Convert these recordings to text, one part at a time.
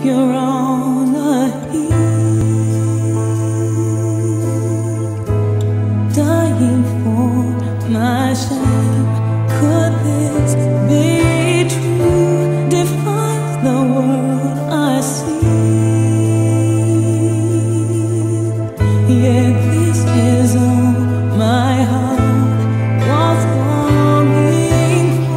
you're on the hill, dying for my shame. Could this be true? Defies the world I see. Yeah, this is all my heart was longing for.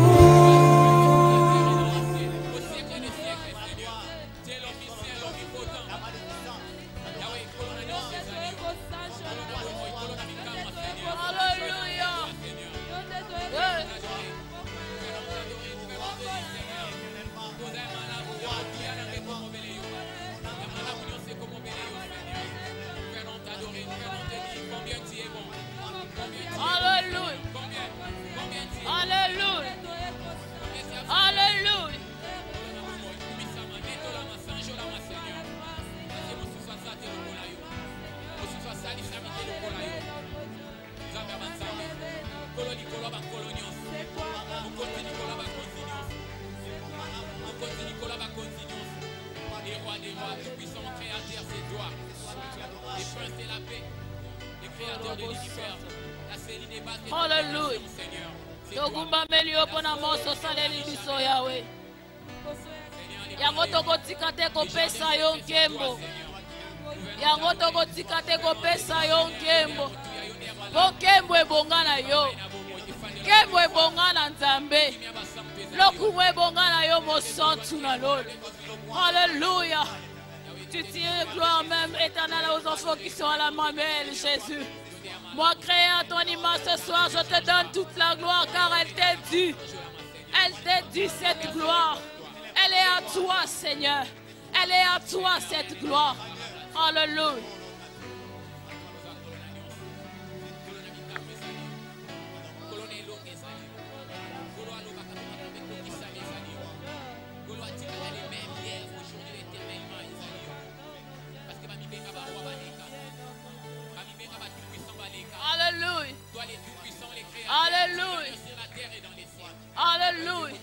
Hallelujah. Togumba melio pona moso saleli biso yawe. Yango toko tikate ko pesa yo nkembo. Yango toko tikate ko pesa yo nkembo. Bo nkembo ebongana yo. Nkembo ebongana nzambe. Lokumu ebongana yo mosantu na lolo. Hallelujah. Tu tires gloire même éternelle aux enfants qui sont à la mamelle, Jésus. Moi, créé à ton image ce soir, je te donne toute la gloire car elle t'est due. Elle t'est due cette gloire. Elle est à toi, Seigneur. Elle est à toi cette gloire. Alléluia. Alléluia. Alléluia. Alléluia.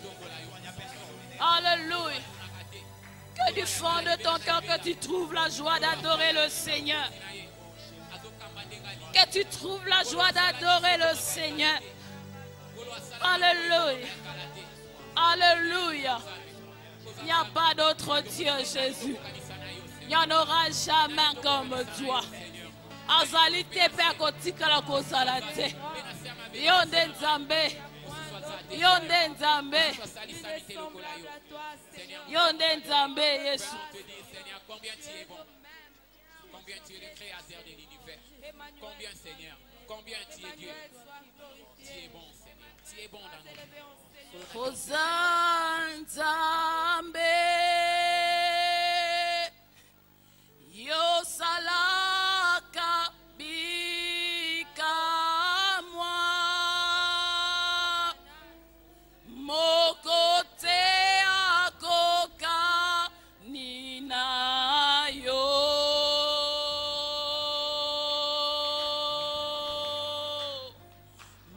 Alléluia. Que du fond de ton cœur que tu trouves la joie d'adorer le Seigneur. Que tu trouves la joie d'adorer le Seigneur. Alléluia. Alléluia. Il n'y a pas d'autre Dieu, Jésus. Il n'y en aura jamais comme toi. Azali tepe akotika la kozala te. Yonde nzambe. Yonde nzambe. Yonde nzambe Yesu. Seigneur, combien tu es bon. Combien tu es le créateur de l'univers. Combien Seigneur. Combien tu es Dieu. Tu es bon Seigneur. Tu es bon dans nos vies. Nzambe. Yo salaka bika moi mokote akoka nina yo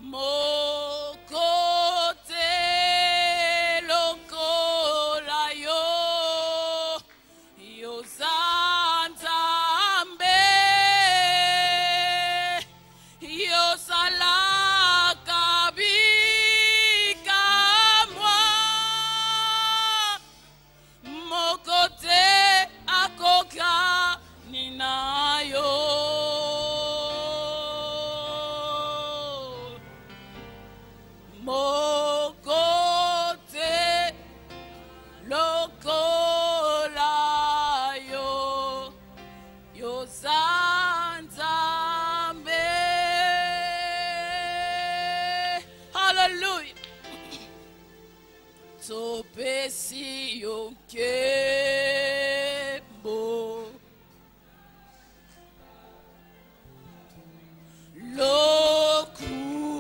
mokote lokola yo yo Nzambe yo salaka bika moi mokote akoka nina yo mokote lokola yo yo Nzambe. Hallelujah. Topesi yo nkembo lokumu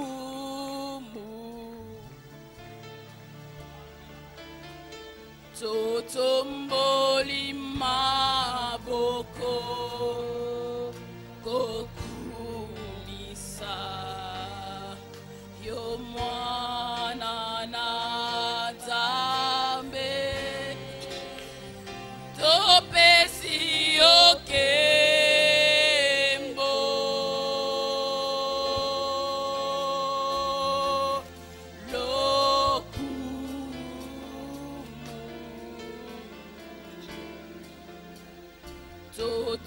totomboli maboko kokumisa yo mwana na Nzambe to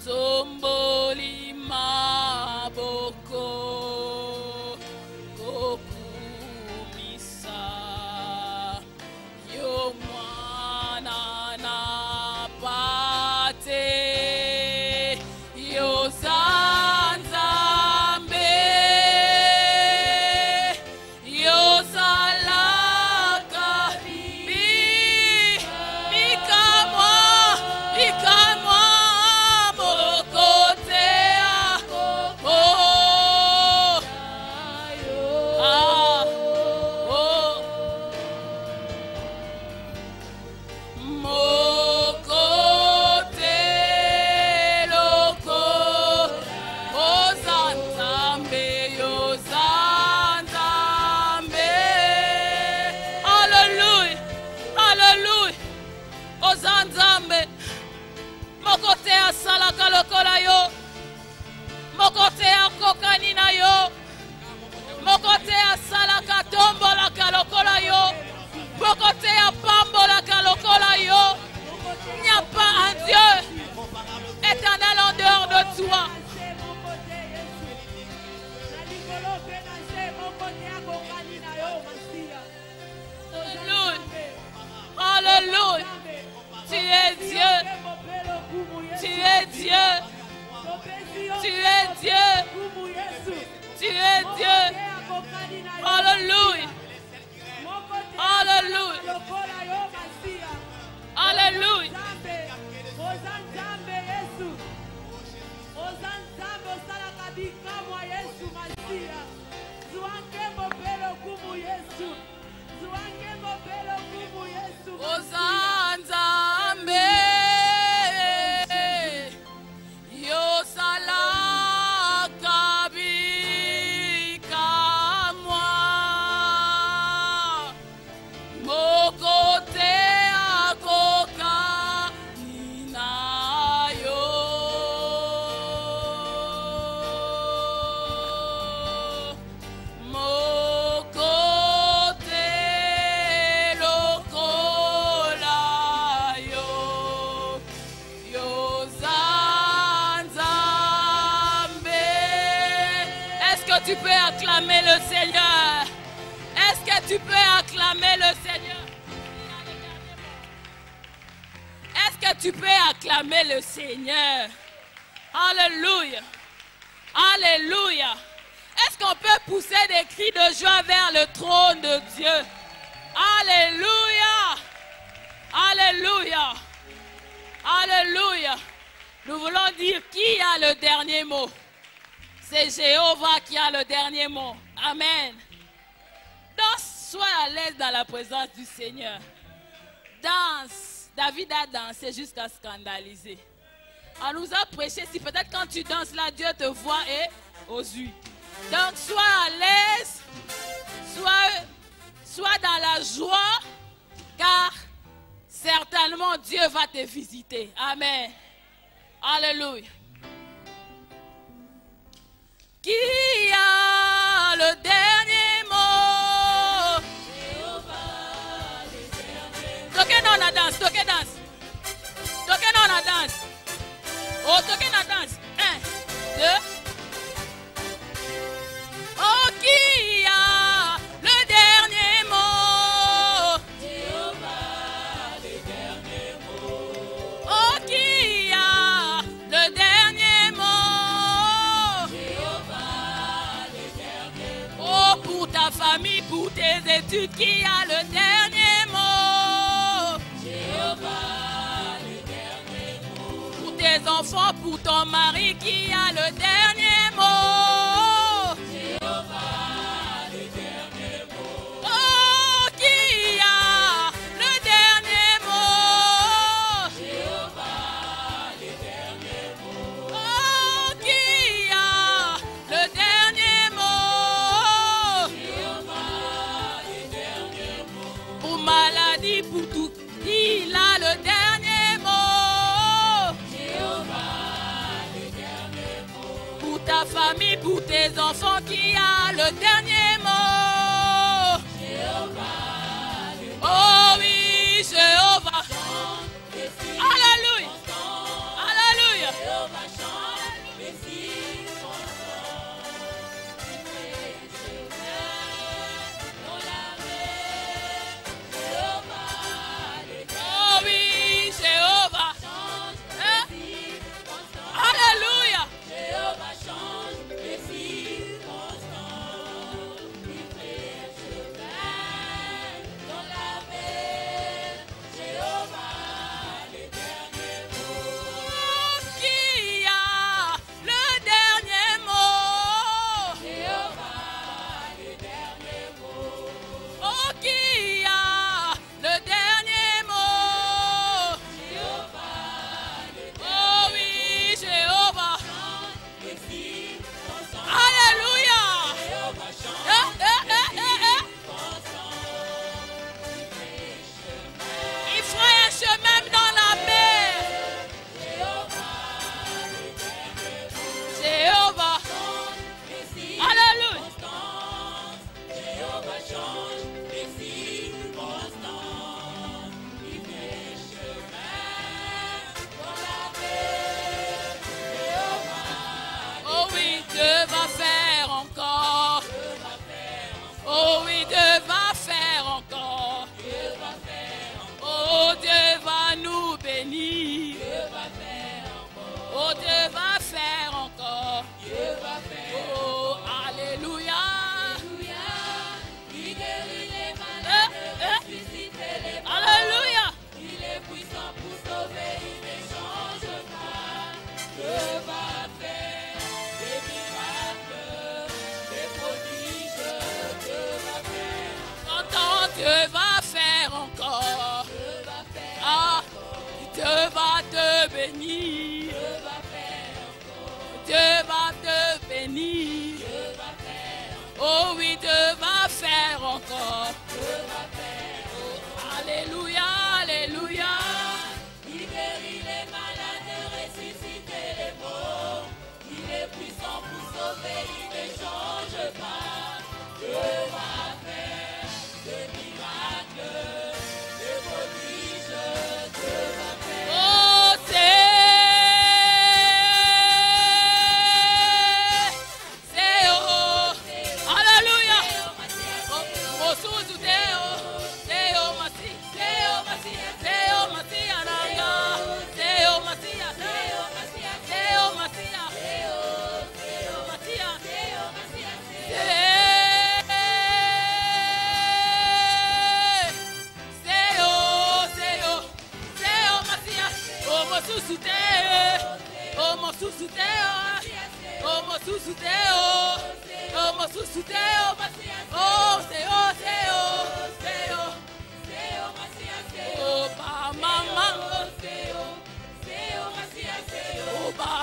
tomboli maboko kokumisa yo mwana na pate yo zanzambe yo zalaka bikamwa salaka lokola yo mokote ya kokani na yo mokote ya salaka tombolaka lokola yo mokote ya pambolaka lokola yo. Il n'y a pas un Dieu éternel en dehors de toi. Alléluia. Tu es Dieu. Tu es Dieu. Tu es Dieu. Tu es Dieu. Alléluia. Alléluia. Alléluia. Ozanzambe yo salaka bikamwa mokote akoka ninayo tu peux acclamer le Seigneur? Est-ce que tu peux acclamer le Seigneur? Est-ce que tu peux acclamer le Seigneur? Alléluia. Alléluia. Est-ce qu'on peut pousser des cris de joie vers le trône de Dieu? Alléluia. Alléluia. Alléluia. Nous voulons dire qui a le dernier mot. C'est Jéhovah qui a le dernier mot. Amen. Danse, sois à l'aise dans la présence du Seigneur. Danse. David a dansé jusqu'à scandaliser. On nous a prêché, si peut-être quand tu danses là, Dieu te voit et aux yeux. Donc sois à l'aise, sois dans la joie, car certainement Dieu va te visiter. Amen. Alléluia. Qui a le dernier mot? Toquez dans la danse, toquez danse. Toquez dans la danse. Oh, toquez dans la danse. 1, 2. Oh, qui a le dernier mot? Jéhovah, le dernier mot. Oh, qui a le dernier mot? Jéhovah, le dernier mot. Oh, pour ta famille, pour tes études, qui a le dernier mot? Jéhovah, le dernier mot. Pour tes enfants, pour ton mari, qui a le dernier mot? Pour tout, il a le dernier mot. Jéhovah, le dernier mot. Pour ta famille, pour tes enfants, qui a le dernier mot. Jéhovah, le dernier mot. Oh oui, Jéhovah. Alléluia. Alléluia. te bénir. Dieu va te bénir. Oh oui, Dieu va faire encore. Alléluia, alléluia. Il guérit les malades, ressuscite les morts. Il est puissant pour sauver, il ne change pas. Dieu va faire des miracles, des prodiges. Dieu va faire. Oh, c'est oh. Alléluia. Oh, Mosusu Deo. Deo Masi. Deo Masi. Deo Masi Ananga. Deo Masia. Deo Masia. Deo Masia. Deo Masia. Deo Masia.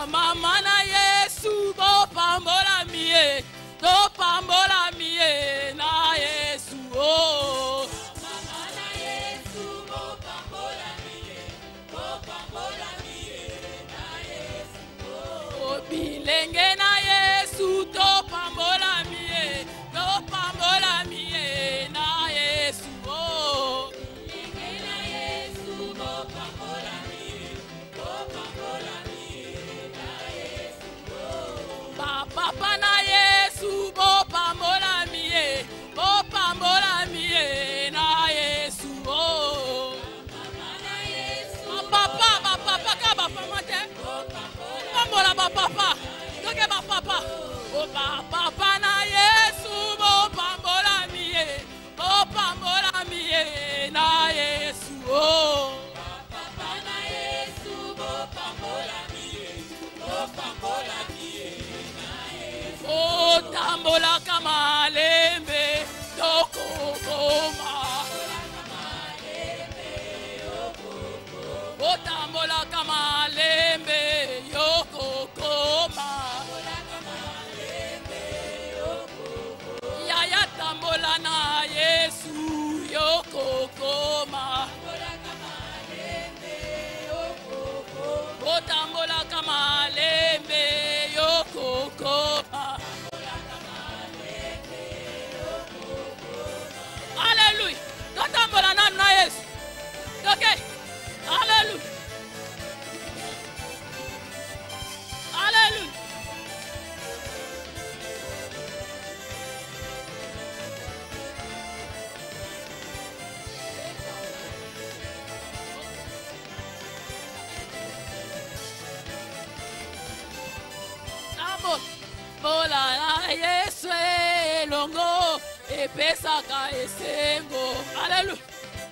Mama na Yesu bo pambola mie, do pambola mie na Yesu oh. Mama na Yesu, bo pambola mie, bo pambola mie na Yesu. Oh, bilenge na Yesu do pambola mie, do pambola mie na Yesu oh. Bilenge na Yesu, bo pambola mie, bo pambola mie na Yesu. Papa na Yesu bo pambola mie, bo pambola mie na Yesu oh. Mama na Yesu, Papa ka papa te. Pambola papa. Toke papa. Oh papa na Yesu bo pambola mie, bo pambola mie na Yesu oh. Papa na Yesu, bo pambola mie, bo pambola mie na Yesu. Oh tambola kama lembe toko koma. Oh tambola kama lembe yoko koma. Yaya tambola na Yesu yoko koma. Oh tambola kama lembe yoko koma. Alléluia. Totambola na Yesu. Okay. Alléluia. Alléluia. Bola na Yesu elongo epesaka esengo. Alléluia.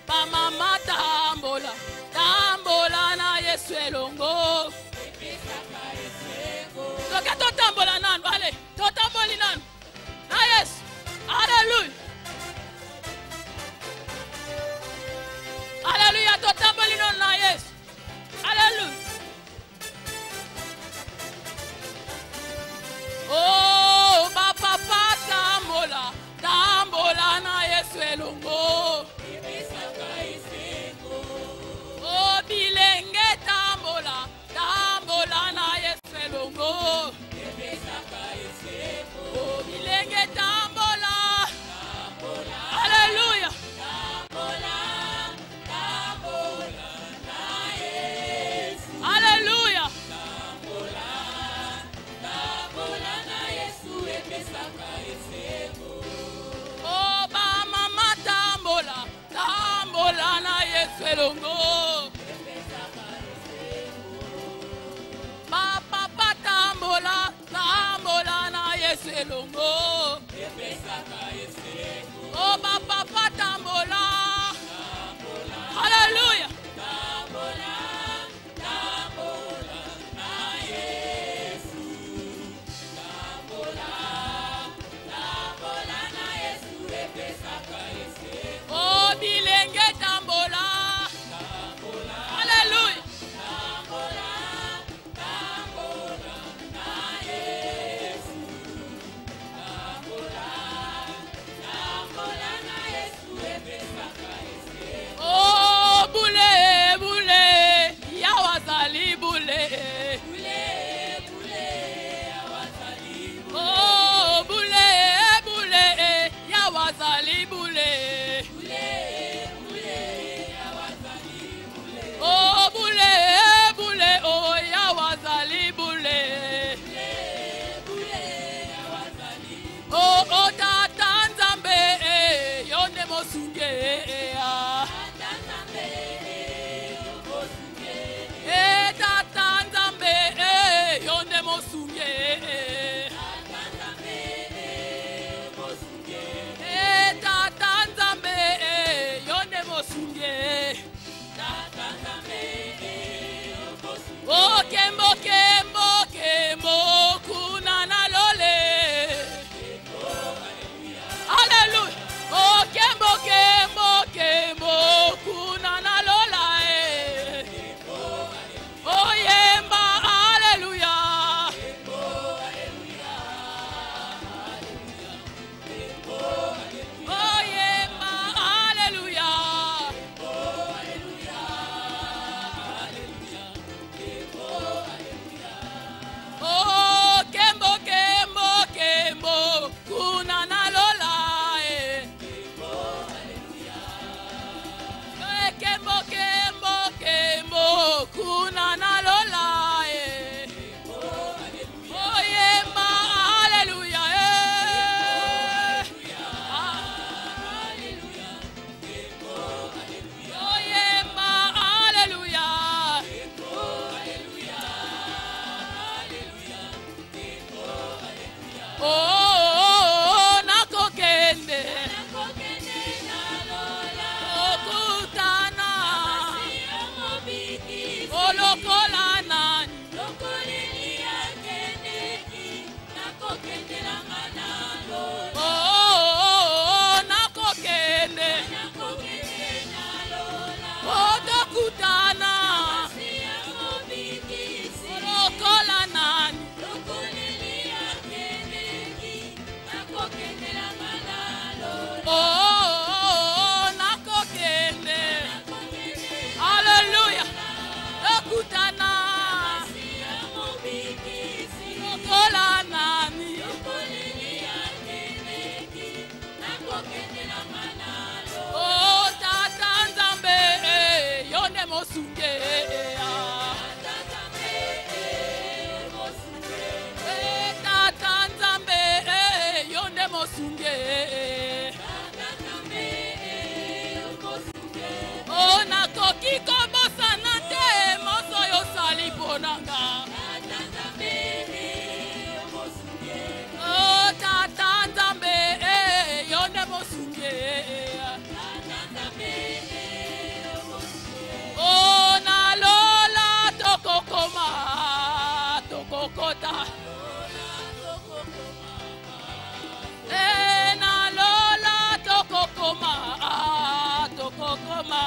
Pa mama tambola, tambola na Yesu elongo epesaka esengo. Toke to tambola nanu, ale, to tamboli nanu. Na Yesu. Alléluia. Alléluia, to tamboli nanu na Yesu. Alléluia. Oh, papa tambola, tambola na Yesu elongo. Oh, bilenge tambola, tambola na Yesu elongo. Oh, bilenge tambola. Alléluia. Alléluia. Oh, ba mama tambola, tambola na Yesu elongo. Ba papa tambola, tambola na Yesu elongo. Oh, ba papa tambola. Alléluia. Oh, bilenge tambola. Alléluia. mosunge tata nzambe yo nde mosunge o nakoki kobosana te moso yosali mponanga o tata nzambe yo nde mosunge o nalola tokokoma tokokota nalola tokokoma tokokoma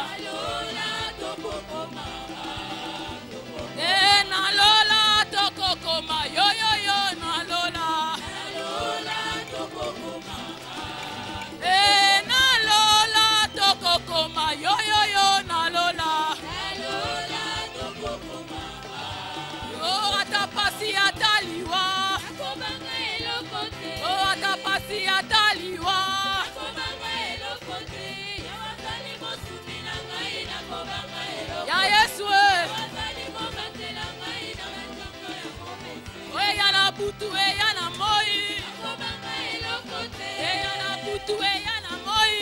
nalola tokokoma yo yo yo nalola nalola tokokoma yo yo yo nalola oh atapasi ataliwa oh atapasi ataliwa ya Yesu yana butu yana moi yana butu yana moi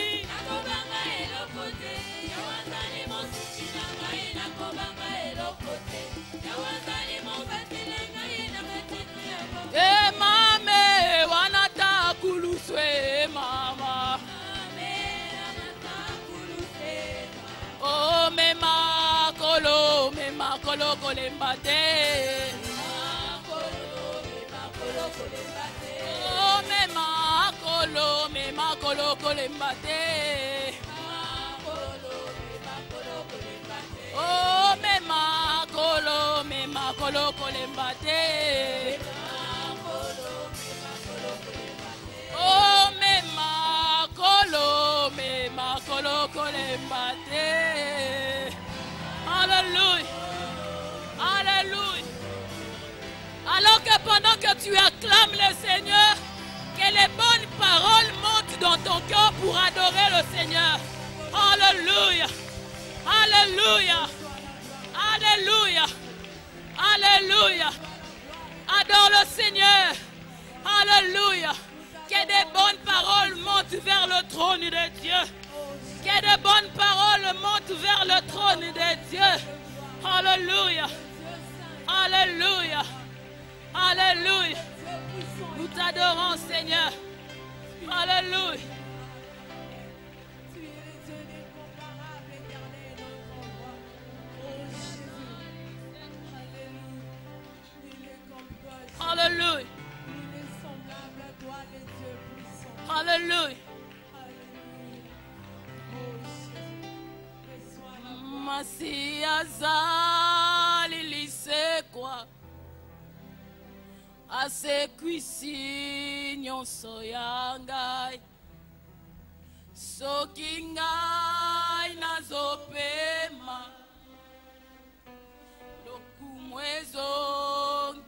mame wanata kuluswe mama oh mema kolo kolembate oh mema kolo kolembate oh mema kolo kolembate oh mema kolo kolembate. Alléluia. Alléluia. Alors que pendant que tu acclames le Seigneur, que les bonnes paroles montent dans ton cœur pour adorer le Seigneur. Alléluia. Alléluia. Alléluia. Alléluia. Adore le Seigneur. Alléluia. Que des bonnes paroles montent vers le trône de Dieu. Que de bonnes paroles montent vers le trône de Dieu. Alléluia. Alléluia. Alléluia. Nous t'adorons, Seigneur. Alléluia. Alléluia. Alléluia. Masia zali lisekwa asekwisi nyonso ya ngai soki ngai nazopema lokumu ezongela.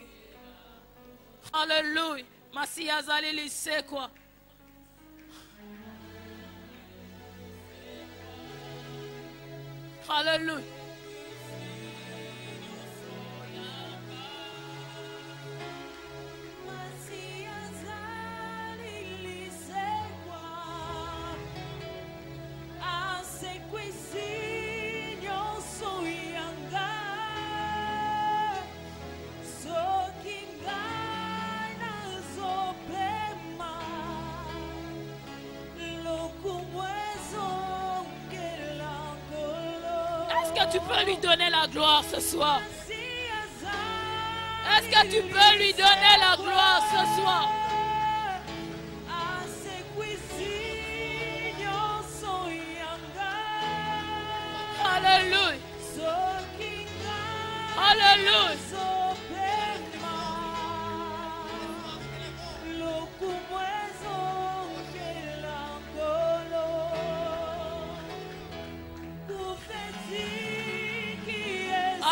Hallelujah. Masia zali lisekwa hallelujah. Est-ce que tu peux lui donner la gloire ce soir? Est-ce que tu peux lui donner la gloire ce soir? Alléluia. Alléluia.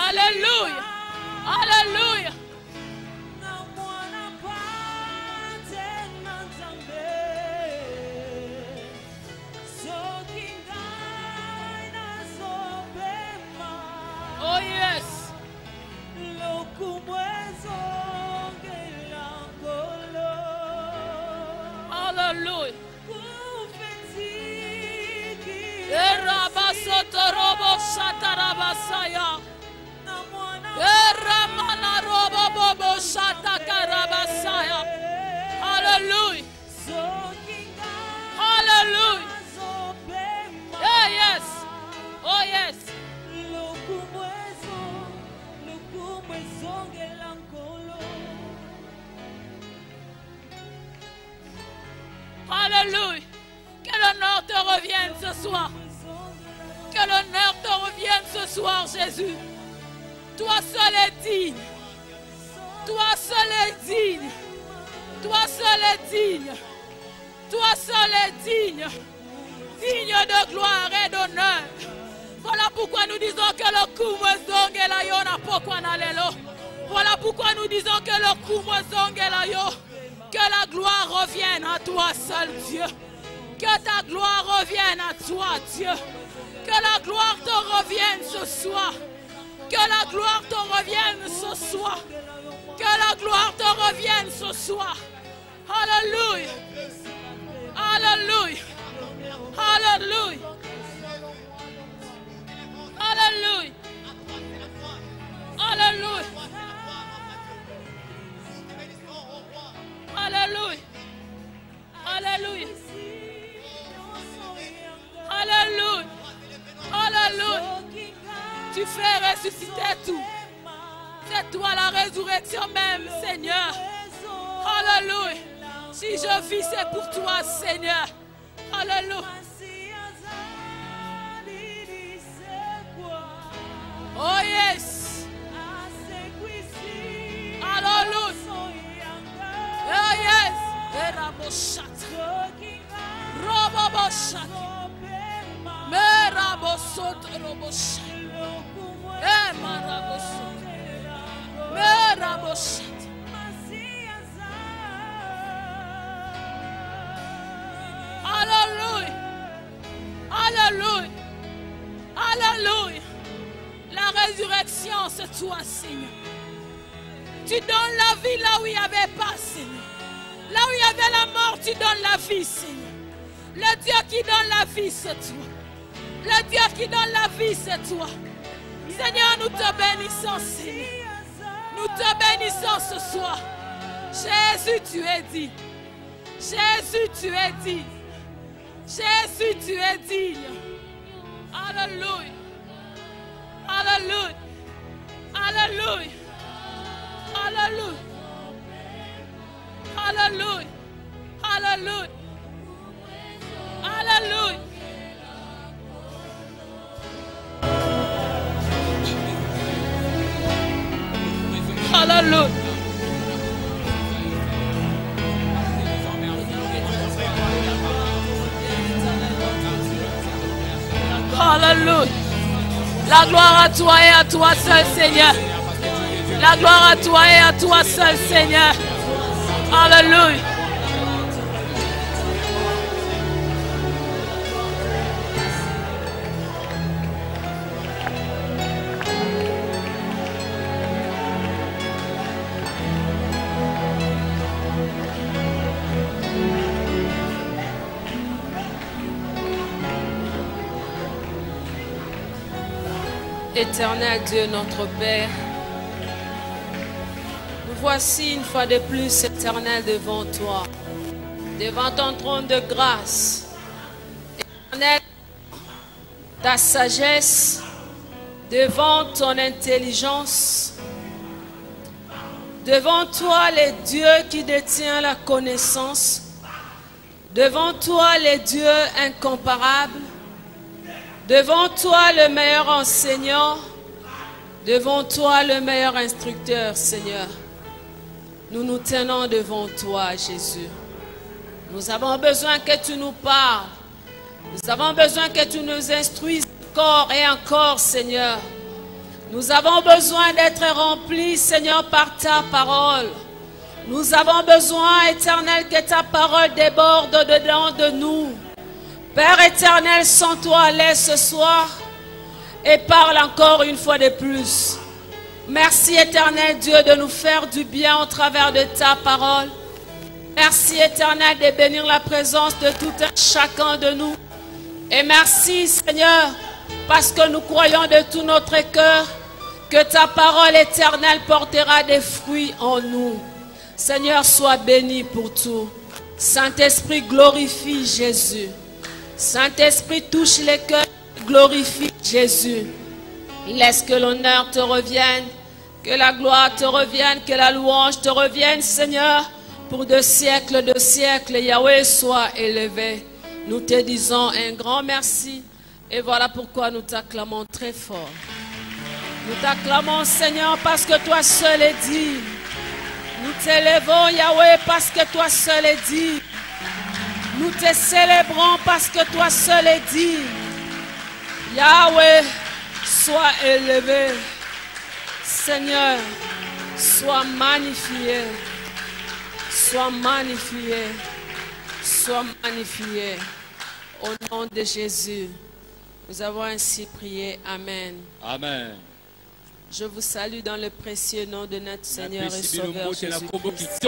Alléluia. Alléluia. Hallelujah. Erabasotorobo shatarabasaya. Eramana robo bobo shatakarabasaya. Hallelujah. Hallelujah. Yeah, yes. Oh, yes. Alléluia. Que l'honneur te revienne ce soir. Que l'honneur te revienne ce soir, Jésus. Toi seul est digne. Toi seul est digne. Toi seul est digne. Toi seul est digne. Digne de gloire et d'honneur. Voilà pourquoi nous disons que le kumwezong et la yo n'a pas quoi n'allelo. Voilà pourquoi nous disons que le kumwezong et la yo. Que la gloire revienne à toi seul, Dieu. Que ta gloire revienne à toi, Dieu. Que la gloire te revienne ce soir. Que la gloire te revienne ce soir. Que la gloire te revienne ce soir. Alléluia. Alléluia. Alléluia. Alléluia. Alléluia. Alléluia. Alléluia. Alléluia. Alléluia. Tu fais ressusciter tout. C'est toi la résurrection même, Seigneur. Alléluia. Si je vis, c'est pour toi, Seigneur. Alléluia. Oh yes. Alléluia. Oh yes. Eraboshat. Roboboshat. Merabosot roboshat. Emarabosot. Meraboshat. Alléluia. Alléluia. Alléluia. La résurrection, c'est toi, Seigneur. Tu donnes la vie là où il n'y avait pas, Seigneur. Là où il y avait la mort, tu donnes la vie, Seigneur. Le Dieu qui donne la vie, c'est toi. Le Dieu qui donne la vie, c'est toi. Seigneur, nous te bénissons, Seigneur. Nous te bénissons ce soir. Jésus, tu es digne. Jésus, tu es digne. Jésus, tu es digne. Alléluia. Alléluia. Alléluia. Alléluia. Alléluia. Alléluia. Alléluia. Alléluia. Alléluia. La gloire à toi et à toi seul, Seigneur. La gloire à toi et à toi seul, Seigneur. Alléluia. Éternel Dieu, notre Père, nous voici une fois de plus, Éternel, devant toi, devant ton trône de grâce. Éternel, ta sagesse, devant ton intelligence, devant toi, les dieux qui détient la connaissance, devant toi, les dieux incomparables, devant toi, le meilleur enseignant, devant toi, le meilleur instructeur, Seigneur. Nous nous tenons devant toi, Jésus. Nous avons besoin que tu nous parles. Nous avons besoin que tu nous instruises encore et encore, Seigneur. Nous avons besoin d'être remplis, Seigneur, par ta parole. Nous avons besoin, Éternel, que ta parole déborde au-dedans de nous. Père éternel, sens-toi à l'aise ce soir et parle encore une fois de plus. Merci éternel Dieu de nous faire du bien au travers de ta parole. Merci éternel de bénir la présence de tout un chacun de nous. Et merci Seigneur, parce que nous croyons de tout notre cœur que ta parole éternelle portera des fruits en nous. Seigneur, sois béni pour tout. Saint-Esprit, glorifie Jésus. Saint-Esprit, touche les cœurs, glorifie Jésus. Laisse que l'honneur te revienne, que la gloire te revienne, que la louange te revienne, Seigneur. Pour de siècles, Yahweh soit élevé. Nous te disons un grand merci. Et voilà pourquoi nous t'acclamons très fort. Nous t'acclamons, Seigneur, parce que toi seul est digne. Nous t'élevons, Yahweh, parce que toi seul est digne. Nous te célébrons parce que toi seul est digne. Yahweh, sois élevé. Seigneur, sois magnifié. Sois magnifié. Sois magnifié. Au nom de Jésus, nous avons ainsi prié. Amen. Amen. Je vous salue dans le précieux nom de notre Seigneur et Sauveur Jésus-Christ.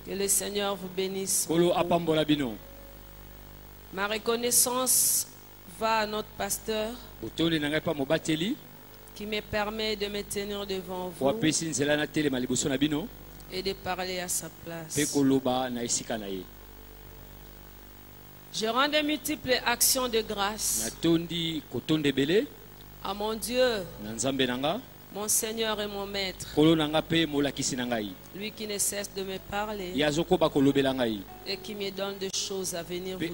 Que le Seigneur vous bénisse. Ma reconnaissance va à notre pasteur qui me permet de me tenir devant vous et de parler à sa place. Je rends de multiples actions de grâce à mon Dieu, mon Seigneur et mon Maître, lui qui ne cesse de me parler et qui me donne des choses à venir vous dire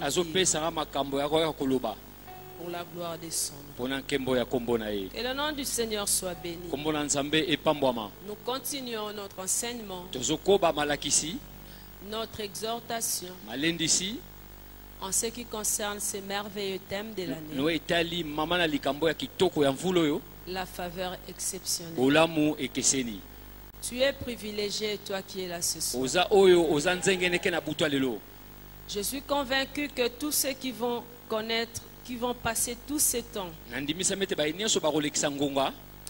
pour la gloire de son nom. Que le nom du Seigneur soit béni. Nous continuons notre enseignement, notre exhortation en ce qui concerne ces merveilleux thèmes de l'année. La faveur exceptionnelle. Tu es privilégié, toi qui es là ce soir. Je suis convaincu que tous ceux qui vont connaître, qui vont passer tout ce temps,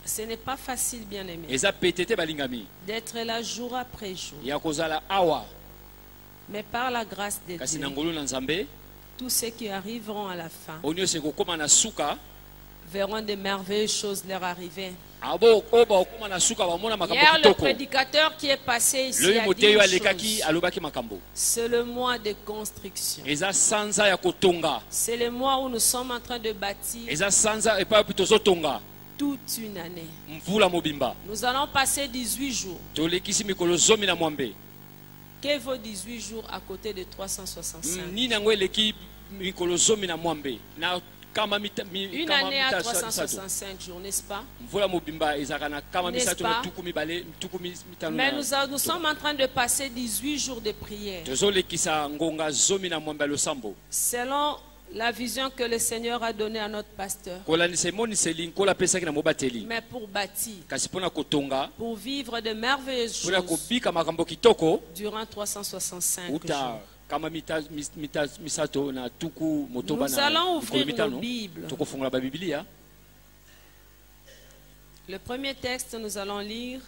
ce n'est pas facile, bien aimé, d'être là jour après jour. Mais par la grâce de Dieu, tous ceux qui arriveront à la fin verront de merveilleuses choses leur arriver. Hier, le prédicateur qui est passé ici a dit une chose. C'est le mois de construction. C'est le mois où nous sommes en train de bâtir toute une année. Nous allons passer 18 jours. Que vaut 18 jours à côté de 365? Une année à 365 jours, n'est-ce pas? N'est-ce pas? Mais nous sommes en train de passer 18 jours de prière. Selon la vision que le Seigneur a donnée à notre pasteur. Mais pour bâtir, pour vivre de merveilleuses choses durant 365 jours. Nous allons ouvrir nos Bibles. Le premier texte, nous allons lire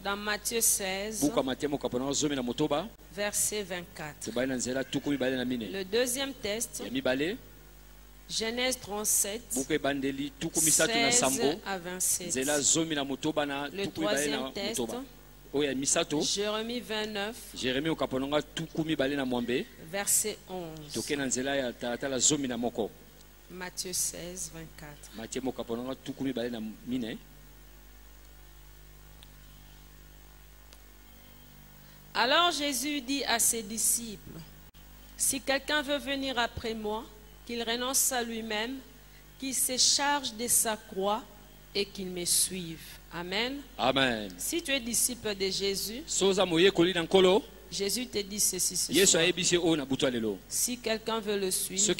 dans Matthieu 16, verset 24. Le deuxième texte, Genèse 37, 16 à 27. Le troisième texte, Jérémie 29, verset 11. Matthieu 16, 24. Alors Jésus dit à ses disciples, si quelqu'un veut venir après moi, qu'il renonce à lui-même, qu'il se charge de sa croix et qu'il me suive. Amen. Amen. Si tu es disciple de Jésus, Jésus te dit ceci ce soir. Si quelqu'un veut le suivre,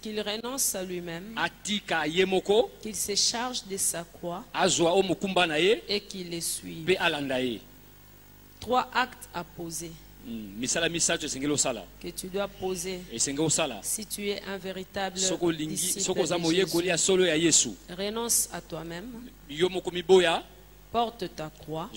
qu'il renonce à lui-même, qu'il se charge de sa croix et qu'il le suive. 3 actes à poser que tu dois poser si tu es un véritable disciple de Jésus. Renonce à toi-même, porte ta croix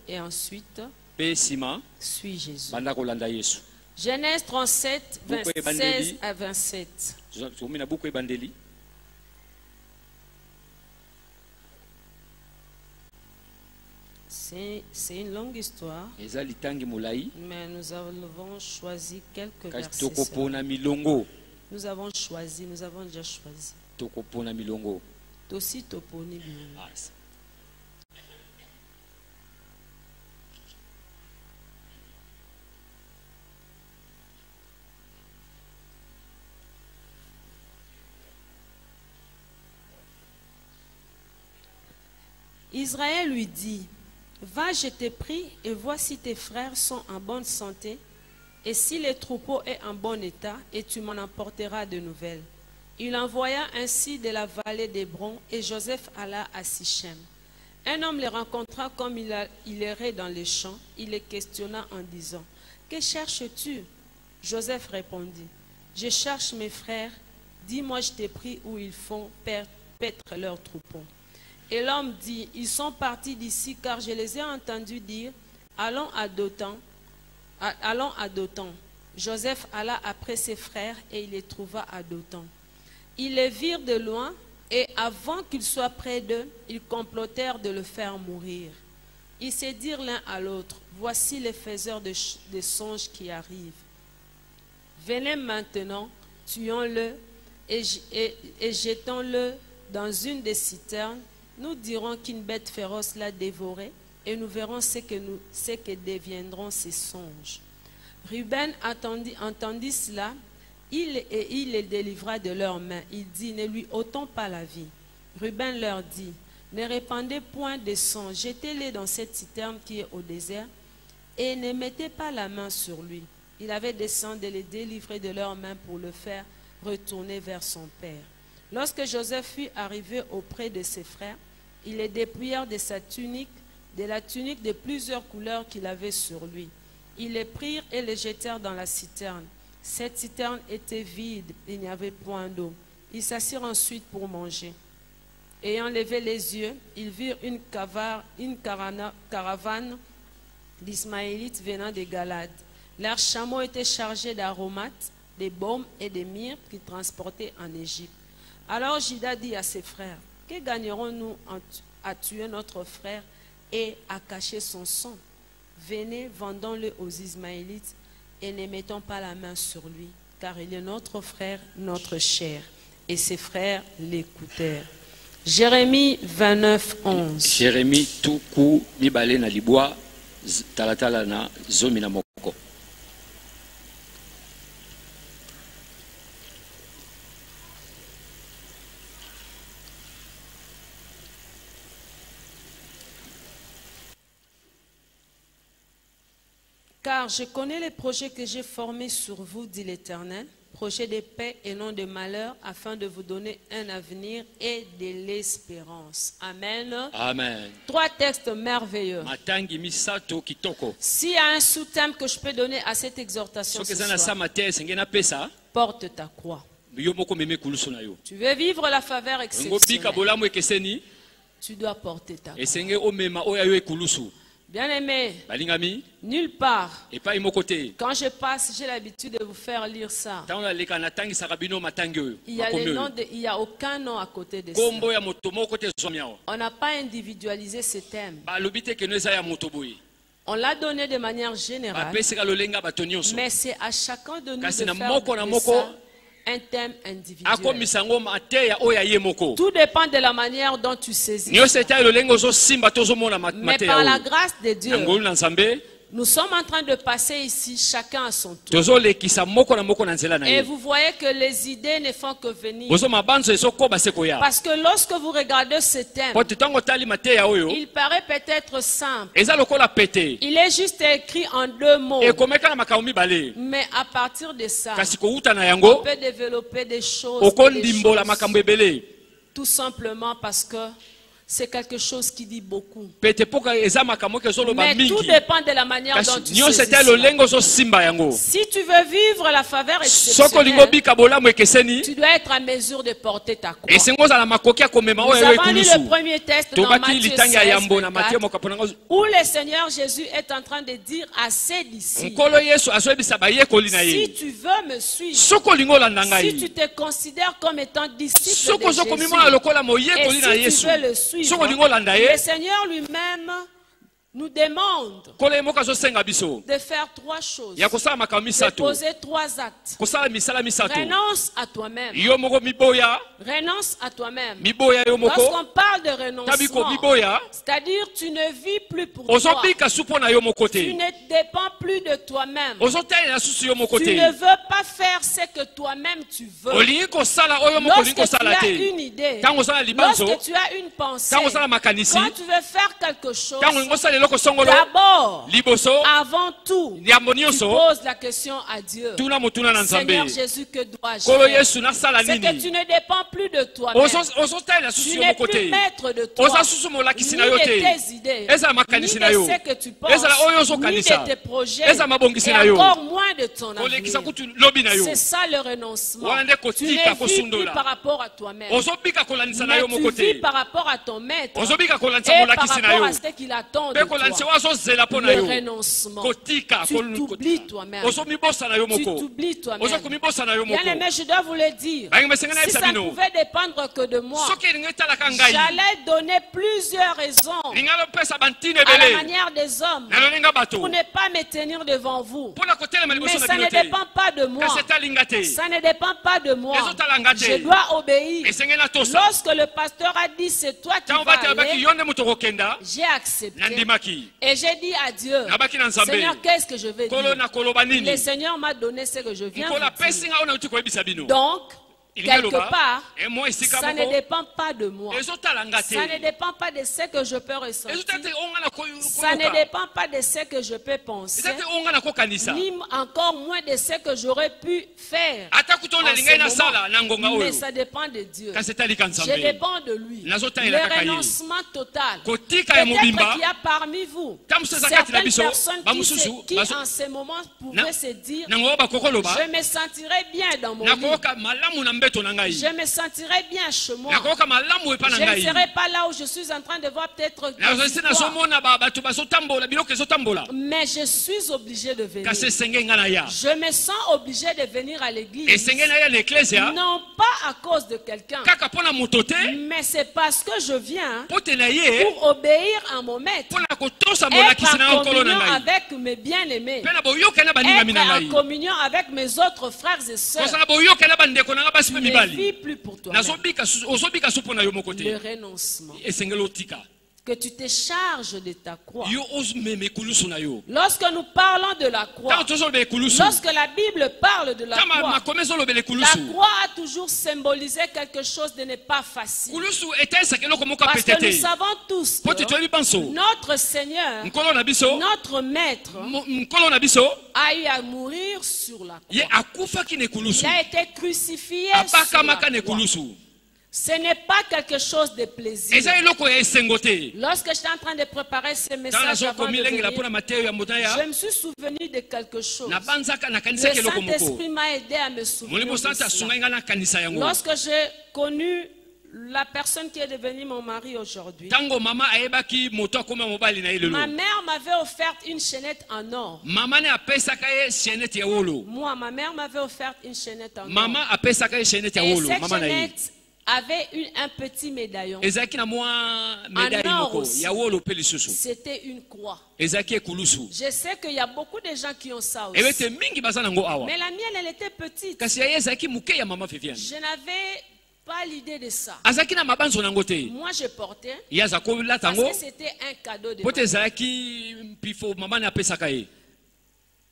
et ensuite Pesima, suis Jésus. banda kolanda Yesu. Genèse 37, Beaucoup 16 à 27. Zomina beaucoup ebandeli. C'est une longue histoire, Eza litangi mulai. mais nous avons choisi quelques Kasi versets. tokopona milongo. Nous avons déjà choisi. Tokopona milongo. Tosi toponi bilongo. Asa. Israël lui dit, va, je te prie, et vois si tes frères sont en bonne santé, et si les troupeaux est en bon état, et tu m'en apporteras de nouvelles. Il envoya ainsi de la vallée d'Hébron, et Joseph alla à Sichem. Un homme les rencontra comme il errait dans les champs. Il les questionna en disant, que cherches-tu? Joseph répondit, je cherche mes frères. Dis-moi, je te prie, où ils font paître leurs troupeaux. Et l'homme dit, ils sont partis d'ici, car je les ai entendus dire, allons à Dothan. Joseph alla après ses frères, et il les trouva à Dothan. Ils les virent de loin, et avant qu'ils soient près d'eux, ils complotèrent de le faire mourir. Ils se dirent l'un à l'autre, voici les faiseurs de songes qui arrivent. Venez maintenant, tuons-le, et jetons-le dans une des citernes. Nous dirons qu'une bête féroce l'a dévoré, et nous verrons ce que deviendront ces songes. Ruben entendit cela, il les délivra de leurs mains. Il dit, ne lui ôtons pas la vie. Ruben leur dit, ne répandez point de sang, jetez-les dans cette citerne qui est au désert, et ne mettez pas la main sur lui. Il avait descendu de les délivrer de leurs mains pour le faire retourner vers son père. Lorsque Joseph fut arrivé auprès de ses frères, ils les dépouillèrent de sa tunique, de la tunique de plusieurs couleurs qu'il avait sur lui. Ils les prirent et les jetèrent dans la citerne. Cette citerne était vide, il n'y avait point d'eau. Ils s'assirent ensuite pour manger. Ayant levé les yeux, ils virent une caravane d'Ismaélites venant de Galade. Leurs chameaux étaient chargés d'aromates, de baumes et de myrrhe qu'ils transportaient en Égypte. Alors Juda dit à ses frères, que gagnerons-nous à tuer notre frère et à cacher son sang? Venez, vendons-le aux Ismaélites et ne mettons pas la main sur lui, car il est notre frère, notre chair. Et ses frères l'écoutèrent. Jérémie 29, 11. Jérémie tuku mibale na libwa talatala na zomi na moko. Car je connais les projets que j'ai formés sur vous, dit l'Éternel, projets de paix et non de malheur, afin de vous donner un avenir et de l'espérance. Amen. Amen. 3 textes merveilleux. Matangi misato kitoko. S'il y a un sous-thème que je peux donner à cette exhortation ce soir, porte ta croix. Tu veux vivre la faveur exceptionnelle, tu dois porter ta croix. Bien-aimé, nulle part, quand je passe, j'ai l'habitude de vous faire lire ça. Il n'y a aucun nom à côté de ça. On n'a pas individualisé ce thème. On l'a donné de manière générale, mais c'est à chacun de nous de faire de ça un thème individuel. Tout dépend de la manière dont tu saisis. Mais par la grâce de Dieu, nous sommes en train de passer ici, chacun à son tour. Et vous voyez que les idées ne font que venir. Parce que lorsque vous regardez ce thème, il paraît peut-être simple. Il est juste écrit en 2 mots. Mais à partir de ça, on peut développer des choses. Tout simplement parce que c'est quelque chose qui dit beaucoup. Pete poka eza makambo ke zolo ba Mais tout mingi. dépend de la manière dont Kasi tu nyo saisis c'était cela. lolengo zo simba yango. Si tu veux vivre la faveur Soko lingo exceptionnelle, bika bolamu ekeseni. tu dois être en mesure de porter ta croix. Esengo za la makoki akomema Nous oyo avons lu ekulusu. le premier texte dans Tobaki Matthieu litanga 16, yambo na 24, Matthieu mokaponango. où le Seigneur Jésus est en train de dire à ses disciples, Nkolo Yesu azoyebisa bayekoli na si ye. tu veux me suivre, Soko lingo landa si ngai. tu te considères comme étant disciple Soko de zoko Jésus, mimona lokola et moyekoli na si tu Yesu. veux le suivre, Soko lingo landa ye. le Seigneur lui-même nous demande Kolo emoka zo senga biso. de faire trois choses, Ya kosala makambo de misato. poser trois actes. Kosala misala misato. Renonce à toi-même. Yo moko miboya. Renonce à toi-même. Miboya yo moko. Lorsqu'on parle de Tabiko renoncement, miboya. c'est-à-dire tu ne vis plus pour toi. Ozobika supo na yo Tu mokote. ne dépends plus de toi-même. Ozotela na susu yo Tu mokote. ne veux pas faire ce que toi-même tu veux. Olingi kosala oyo moko olingi Lorsque tu kosala as te. une idée, Tango osala libanzo. lorsque tu as une pensée, Tango osala makanisi. quand tu veux faire quelque chose, Tango olingi osala eloko songolo. d'abord, Liboso. avant tout, Yambo tu nyonso. poses la question à Dieu. Tuna motuna na Seigneur Nzambe. Jésus, que dois-je Kolo faire? Yesu nasala C'est que tu nini. ne dépends plus de toi-même. Ozotela na susu Tu yo n'es plus mokote. maître de toi, Oza susu molakisi ni na yo de te. tes idées, Eza ni makanisi de na yo. ce que tu penses, Ezala oyo ni ozokanisa. de tes projets, Eza mabongisi et na yo. encore moins de ton Kolekisa avenir. kutu lobi na yo. C'est ça le renoncement. Wana nde Tu kotika ne vis plus kosundola. par rapport à toi-même, Ozobika kolandisa na mais yo tu vis mokote. par rapport à ton maître Ozobika kolandisa et par molakisi na rapport yo. à ce qu'il attend de Pe kolandisa toi. wazozela po na Le yo. renoncement. Kotika Tu t'oublies toi-même. ozomibosa na yo Tu moko. t'oublies toi-même. Ozokomibosa na yo moko. Bien aimé, je dois vous le dire. Bangi mesenga na Si yebisa ça ne bino. pouvait dépendre que de moi, Soki elingi etalaka ngai. j'allais donner plusieurs raisons Linga lopesa bantine à la ebele. manière des hommes Na lolinga bato. pour ne pas me tenir devant vous. Mpona kotelema Mais liboso na ça bino ne te. dépend pas de moi. Kasi etalinga te. Ça ne dépend pas de moi. Ezotalanga te. Je dois obéir. Esenge na tosa. Lorsque le pasteur a dit c'est toi qui Tango vas bati abaki aller, yo nde moto okokenda. j'ai accepté. Nandimaki. Et j'ai dit à Dieu, Nabaki na Nzambe. Seigneur, qu'est-ce que je vais Kolo dire? na koloba Le nini. Seigneur m'a donné ce que je viens Nkola de dire. pesinga ona uti koyebisa bino. Donc, Ilinga quelque loba. part, Et moi esika ça ne moko. dépend pas de moi. Ezotalanga te. Ça ne dépend pas de ce que je peux ressentir. Ezotete onga na Ça ne dépend pas de ce que je peux penser, Ezate onga na kokanisa. ni encore moins de ce que j'aurais pu faire. Ata kutonda en lingai ce na sala na ngonga moment. Mais oyo. ça dépend de Dieu. Kasi etalika Je Nzambe. dépends de lui. Nazotala Le kaka ye. renoncement total. Kotika ya Peut-être mobimba. qu'il y a parmi vous Tamuso eza kati na certaines biso. personnes Bamususu. qui en ce moment pouvaient se dire, Nango bakokoloba. je me sentirais bien dans mon lit. Nakoka malamu na mbeto na ngai. Je me sentirais bien chez moi. Nakoka malamu epa na Je ne ngai. serais pas là où je suis en train de voir peut-être des Nazosi histoires. nazomona bato bazotambola biloko ezotambola. Mais je suis obligé de venir. Kasi esenge nga na ya. Je me sens obligé de venir à l'église. Esenge na ya na eklesia. Non pas à cause de quelqu'un, Kaka pona moto te. mais c'est parce que je viens Po te na ye. pour obéir à mon maître. Pona kotosa Être molakisi na en nkolo na communion ngai. avec mes bien-aimés. Pe na boyoka na baningami Être na en ngai. communion avec mes autres frères et sœurs. Kosala boyoka na bandeko na nga basi pe Ne vis mibali. plus pour toi. Ozobika su pona yo moko te. Le renoncement. Esengeli otika. Que tu te charges de ta croix. Yo ozomema ekulusu na yo. Lorsque nous parlons de la croix, Tango tozoloba ekulusu. lorsque la Bible parle de la Kama croix, makome ezolobela la ekulusu. croix a toujours symbolisé quelque chose de ne pas facile. Kulusu etesaka eloko moko Parce apete que nous te. savons tous Po te que toyebi banso. notre Seigneur, Nkolo na biso. notre Maître, Nkolo na biso. a eu à mourir sur la Ye croix. akufaki na ekulusu. Il a été crucifié sur Abakamaka na la croix. ekulusu. Ce n'est pas quelque chose de plaisir. Eza eloko ya esengo te. Lorsque j'étais en train de préparer ce Tala message avant de nazokomilengela venir, mpona mateyo ya motaya. je me suis souvenu de quelque chose. Nabanzaka Le nakanisaki eloko moko. Saint-Esprit m'a aidé à me souvenir Molimo de Santa cela. asungai nga nakanisa yango. Lorsque j'ai connu la personne qui est devenue mon mari aujourd'hui, Tango mama ayebaki moto akoma mobali na ye ma lelo. mère m'avait offert une chaînette en or. Mama ne apesaka ye chaînette ya wolo. Moi, ma mère m'avait offert une chaînette en or. Mama apesaka ye chaînette ya Et wolo. cette Mama na ye. chaînette avait un petit médaillon. Ezaki na mwa médaille En or moko aussi. ya wolo pe lisusu. C'était une croix. Ezaki ekulusu. Je sais qu'il y a beaucoup de gens qui ont ça aussi. Ebete mingi baza nango awa. Mais la mienne, elle était petite. Kasi ya ye ezaki muke ya mama Viviane. Je n'avais pas l'idée de ça. Azaki na mabanzo nango te. Moi, je portais Ye azako lata parce yango. que c'était un cadeau de Po te ma mère. ezalaki mpifo mama ne apesaka ye.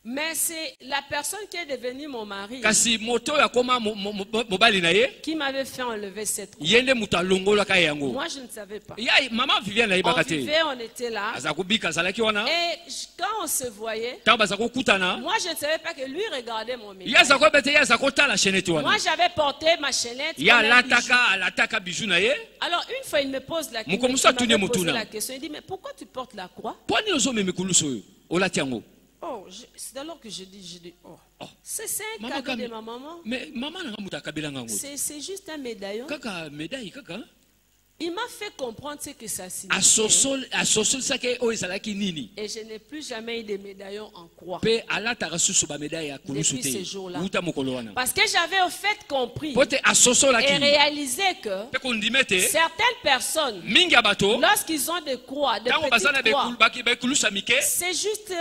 Mais c'est la personne qui est devenue mon mari kasi moto ya koma mobali na ye qui m'avait fait enlever cette croix. yende mutu alongolaka yango. Moi, je ne savais pas. Ya mama Viviane On ayebaka te. vivait, on était là. Aza kobika azalaki wana. Et quand on se voyait, Tango baza kokutana. moi, je ne savais pas que lui regardait mon médaille. Ya zako bete ya zako tala chaînette wana. Moi, j'avais porté ma chaînette. Ya comme un bijou. lataka bijou na ye. Alors, une fois, il me pose la question. Mukomusa Il tune m'avait posé mutuna. la question. Il dit, mais pourquoi tu portes la croix? Poni ozo meme kuluso yo. Olati yango. Oh, c'est alors que je dis, oh. Oh. C'est un Maman cadeau de Kami. ma maman. Mais maman na muta kabela ngango. C'est juste un médaillon. Kaka médaille kaka. Il m'a fait comprendre ce que ça signifie. Asosol sake o ezalaki nini. Et je n'ai plus jamais eu de médaillon en croix. Pe alata susu ba médaille ya kulusu Depuis te. ce jour-là. Uta mokolo wana. Parce que j'avais au fait compris Pote asosol et aki. réalisé que Pe kondimete. certaines personnes, Mingi ya bato. lorsqu'ils ont des croix, des Tango bazana petites croix, be kulusa mike. c'est juste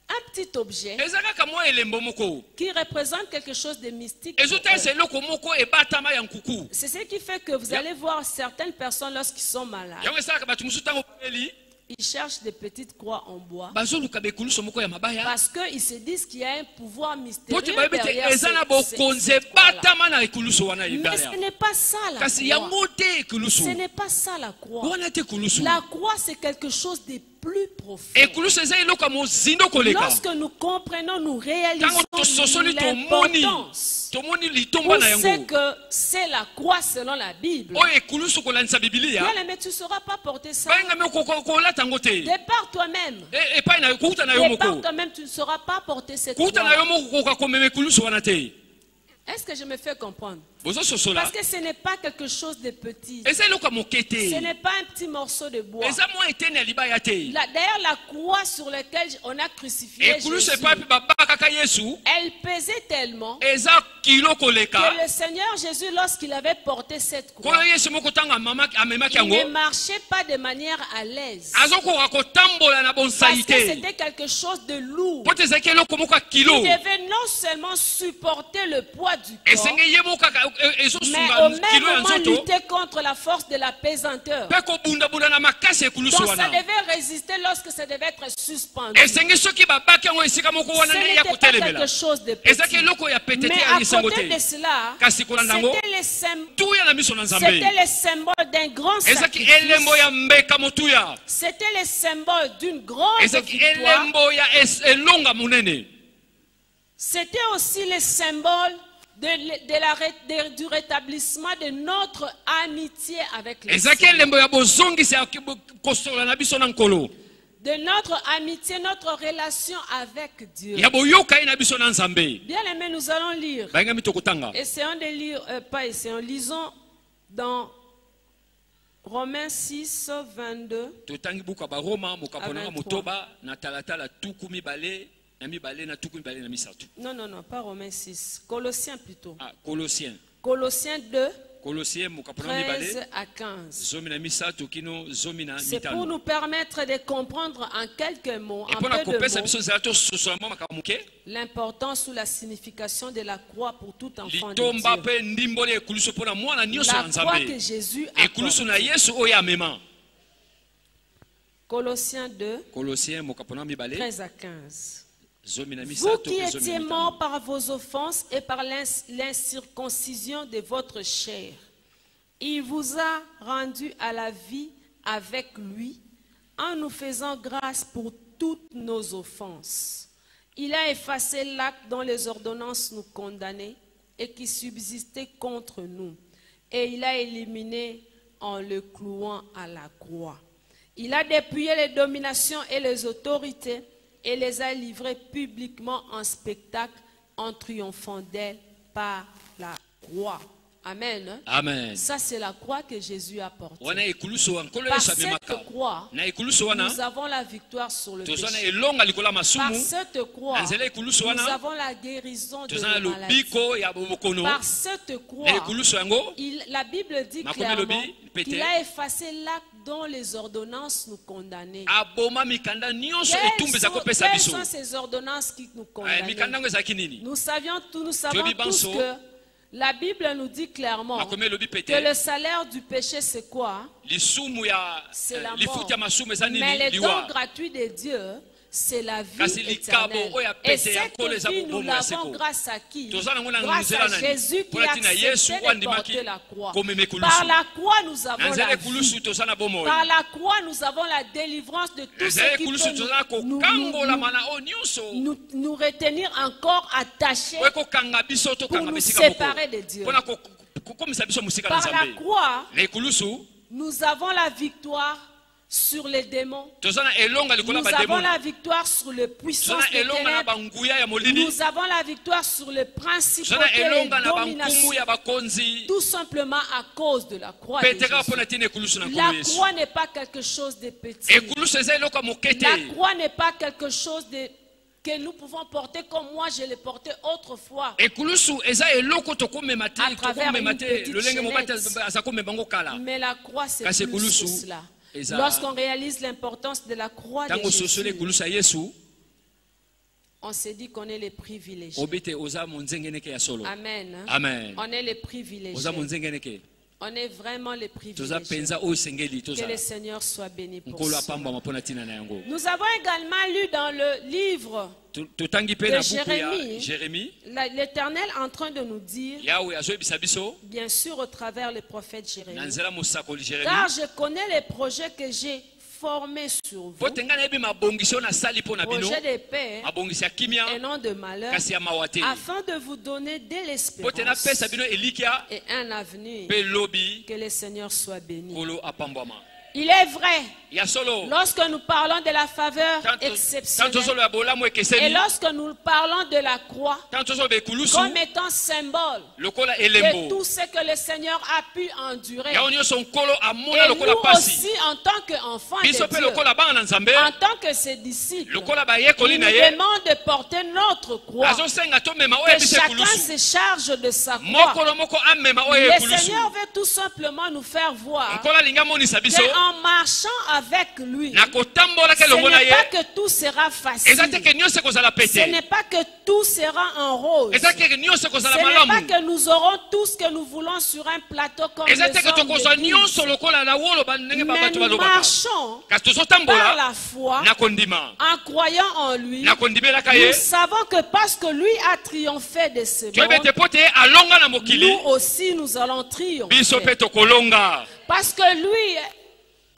un petit objet Ezaka mwa elembo moko. qui représente quelque chose de mystique. Ezote se loko moko ebatama ya nkuku. C'est ce qui fait que vous allez voir certaines personnes lorsqu'ils sont malades. Yango esaka bato musu tango eli. Ils cherchent des petites croix en bois Bazoluka be kuluso moko ya mabaya. parce qu'ils se disent qu'il y a un pouvoir mystérieux Pote ba bete derrière ezana bokonze cette croix-là. batama na kuluso wana Mais libaya. ce n'est pas ça la Kasi croix. yango te kuluso. Ce n'est pas ça la croix. Wana te kuluso. La croix, c'est quelque chose de plus profond. Et kuluso eza eloko mo zindo koleka. Lorsque nous comprenons, nous réalisons Tango tososoli l'importance. tomoni Où litomba na c'est yango. que c'est la croix selon la Bible. Oyo ekuluso kolandisa Biblia. Bien, mais tu ne sauras pas porter ça. Bainga me kolata yango te. Départ toi-même. Epai na kuta na yo Départ moko. toi-même, tu ne sauras pas porter cette Kuta na croix. yo moko koka komeme kuluso wana te. Est-ce que je me fais comprendre? Bozo sosola. Parce que ce n'est pas quelque chose de petit. Eza eloko moke te. Ce n'est pas un petit morceau de bois. Eza mwa etene ya libaya te. D'ailleurs, la croix sur laquelle on a crucifié Ekuluso Jésus, epai mpe babakaka Yesu. elle pesait tellement Eza kilo koleka. que le Seigneur Jésus, lorsqu'il avait porté cette croix, Koyo Yesu moko tango amemaki il ne yango. marchait pas de manière à l'aise. Azokoka kotambola na Parce bonsai que te. c'était quelque chose de lourd. Po te ezalaki eloko moko ya Il kilo. devait non seulement supporter le poids du corps, Esenge ye moko kaka mais ezosunga au même kilo ya moment nzoto. lutter contre la force de la pesanteur. Mpe kobundabunda na makasi ya ekulusu Donc ça wana. devait résister lorsque ça devait être suspendu. Esenge soki babaki yango esika moko Ce wana nde ya n'était pas kotelemela. quelque chose de Ezalaki petit. eloko ya pete te Mais ya à lisango côté de te. cela, Kasi kolanda yango c'était le tuya na miso na Nzambe. symbole d'un grand Ezalaki sacrifice. elembo ya mbeka motuya. C'était le symbole d'une grande Ezalaki victoire. elembo ya elonga monene. C'était aussi le symbole du rétablissement de notre amitié avec le Ezalaki Seigneur. elembo ya bozongisi ya kosola na biso na nkolo. De notre amitié, notre relation avec Dieu. Ya boyoka ye na biso na Nzambe. Bien aimé, nous allons lire. Bayingami tokotanga. Essayons de lire, pas essayons, lisons dans Romains 6, 22. Totangi buka ba Roma À mokaponanga 23. motoba na talatala tuku mibale na mibale na tuku mibale na misatu. Non, pas Romains 6. Colossiens plutôt. Ah, Colossiens. Colossiens 2, Colossiens mokapona 13 mibale à 15. zomi na misatu kino zomi na C'est pour mitano. nous permettre de comprendre en quelques mots, Et en pour la peu de kopesa mots, biso zela to sosolama makamuke. l'importance ou la signification de la croix pour tout enfant de Litomba Dieu. pe ndimbole ekuluso pona mwana nyonso na La croix que Nzambe. Jésus a Ekuluso na portée. Yesu oyo amema. Colossiens 2, Colossiens mokapona mibale 13 à 15. zomi na Vous misatu qui pe zomi na étiez mitano. morts par vos offenses et par l'incirconcision de votre chair, il vous a rendu à la vie avec lui en nous faisant grâce pour toutes nos offenses. Il a effacé l'acte dont les ordonnances nous condamnaient et qui subsistait contre nous, et il a éliminé en le clouant à la croix. Il a dépouillé les dominations et les autorités et les a livrées publiquement en spectacle en triomphant d'elles par la croix. Amen. Amen. Ça, c'est la croix que Jésus a portée. Wana ekuluso wa nkolo Par Yesu amemaka. cette croix, Na ekuluso wana nous avons la victoire sur le tozana péché. elonga likola Par masumu. cette croix, Nzela ekuluso nous wana avons la guérison de tozana nos maladies. lobiko ya bokono. Par cette Na croix, ekuluso yango la Bible dit Makomi clairement lobi, pété. qu'il a effacé l'acte dont les ordonnances nous condamnaient. aboma mikanda nyonso Quelles etumbeza sont, kopesa quelles biso. sont ces ordonnances qui nous Eh, condamnaient? mikanda ngo ezalaki nini? Nous savons Jobi tous Banso. que la Bible nous dit clairement Makomi elobi que pete. le salaire du péché, c'est quoi? Lisumu ya C'est la mort. lifuta masumu eza Mais nini? le don Liwa. gratuit de Dieu, c'est la vie Kasi éternelle. likabo oya Et pete ya cette nkolo eza vie, nous bobomo ya l'avons seko. grâce à qui? Toza nango na Grâce nzela à nani? Jésus qui Mpona a tina Yesu accepté de wandimaki porter la croix. komema ekulusu. Par la croix, nous avons Na nzela la ekulusu vie. toza na bomoi. Par la croix, nous avons la délivrance de tout Nzela ce qui ekulusu toza na peut kokambolama na oyo nyonso. nous retenir encore attachés Oyo kokanga biso pour tokanga nous bisika moko. séparer de Dieu. Mpona kokomisa biso mosika na Par la Nzambe. croix, Na ekulusu nous avons la victoire sur les démons. toza na elonga likolo Nous ya avons bademona. la victoire sur les Toza puissances na des elonga na ténèbres. banguya ya molili. Nous avons la victoire sur les Toza principautés na et elonga les na bankumu dominations. ya bakonzi. Tout simplement à cause de la croix de Peteka Jésus. mpona tina ekulusu na La nkolo Yesu. croix n'est pas quelque chose de petit. Ekulusu eza eloko ya moke te. La croix n'est pas quelque chose que nous pouvons porter comme moi je l'ai porté autrefois. Ekulusu eza eloko tokomema te, À travers tokomema une te petite lolenge mobati chaînette. aza komema ngo kala. Mais la croix, c'est Kasi plus ekulusu que cela. eza- Lorsqu'on réalise l'importance de la croix de Tango sosoli Jésus, ekulusu ya Yesu, on s'est dit qu'on est les privilégiés. obite oza monzengeneke ya solo. Amen. Amen. On est les privilégiés. Oza monzengeneke. On est vraiment les Toza privilégiés. penza oyo sengeli Que toza. le Seigneur soit béni pour Nkolo ça. apambama mpona tina na yango. Nous avons également lu dans le livre Totangi mpe de na buku ya Jérémie, Jérémie. l'Éternel en train de nous dire, Yawe azoyebisa biso bien sûr au travers le prophète na Jérémie, nzela mosakoli Jérémie. car je connais les projets que j'ai formés sur vous, Po tenga nayebi mabongisi oyo nasali mpo na bino. projets de paix Mabongisi ya kimia et non de malheur, kasi ya mawa te. afin de vous donner de Po te napesa l'espérance bino elikya et un avenir. mpe lobi Que le Seigneur soit béni. nkolo apambwama. Il est vrai, Ya solo. lorsque nous parlons de la faveur Tanto exceptionnelle solo ya bolamu et ekeseni. lorsque nous parlons de la croix Tanto solo bekulusu comme étant symbole lokola de elembo. tout ce que le Seigneur a pu endurer. Yawe nyonso nkolo amona Et lokola nous pasi. aussi, en tant qu'enfants Biso de mpe Dieu, lokola bana na Nzambe. en tant que ses disciples, Lokola bayekoli il na nous ye. demande de porter notre croix. Azosenga tomema oyo Que ebisa chacun ekulusu. se charge de sa croix. Mokolo moko amema oyo Le ekulusu. Seigneur veut tout simplement nous faire voir Nkolo alingi amonisa biso. qu'en marchant avec lui, Na kotambolaka ce elongo na n'est ye. pas que tout sera facile. Eza te ke nyonso ekozala Ce pete. n'est pas que tout sera en rose. Eza te ke nyonso Ce ekozala n'est pas malamu. que nous aurons tout ce que nous voulons sur un plateau comme les Eza te ke hommes tokozwa d'église. nyonso lokola na wolo ndenge Mais bato nous balobaka. marchons Kasi par tozotambola la foi na kondima. en croyant en lui. Na kondimelaka ye. Nous savons que parce que lui a triomphé de ce toyebi ete monde, po te alonga na mokili. nous aussi nous allons triompher. Biso mpe tokolonga. Parce que lui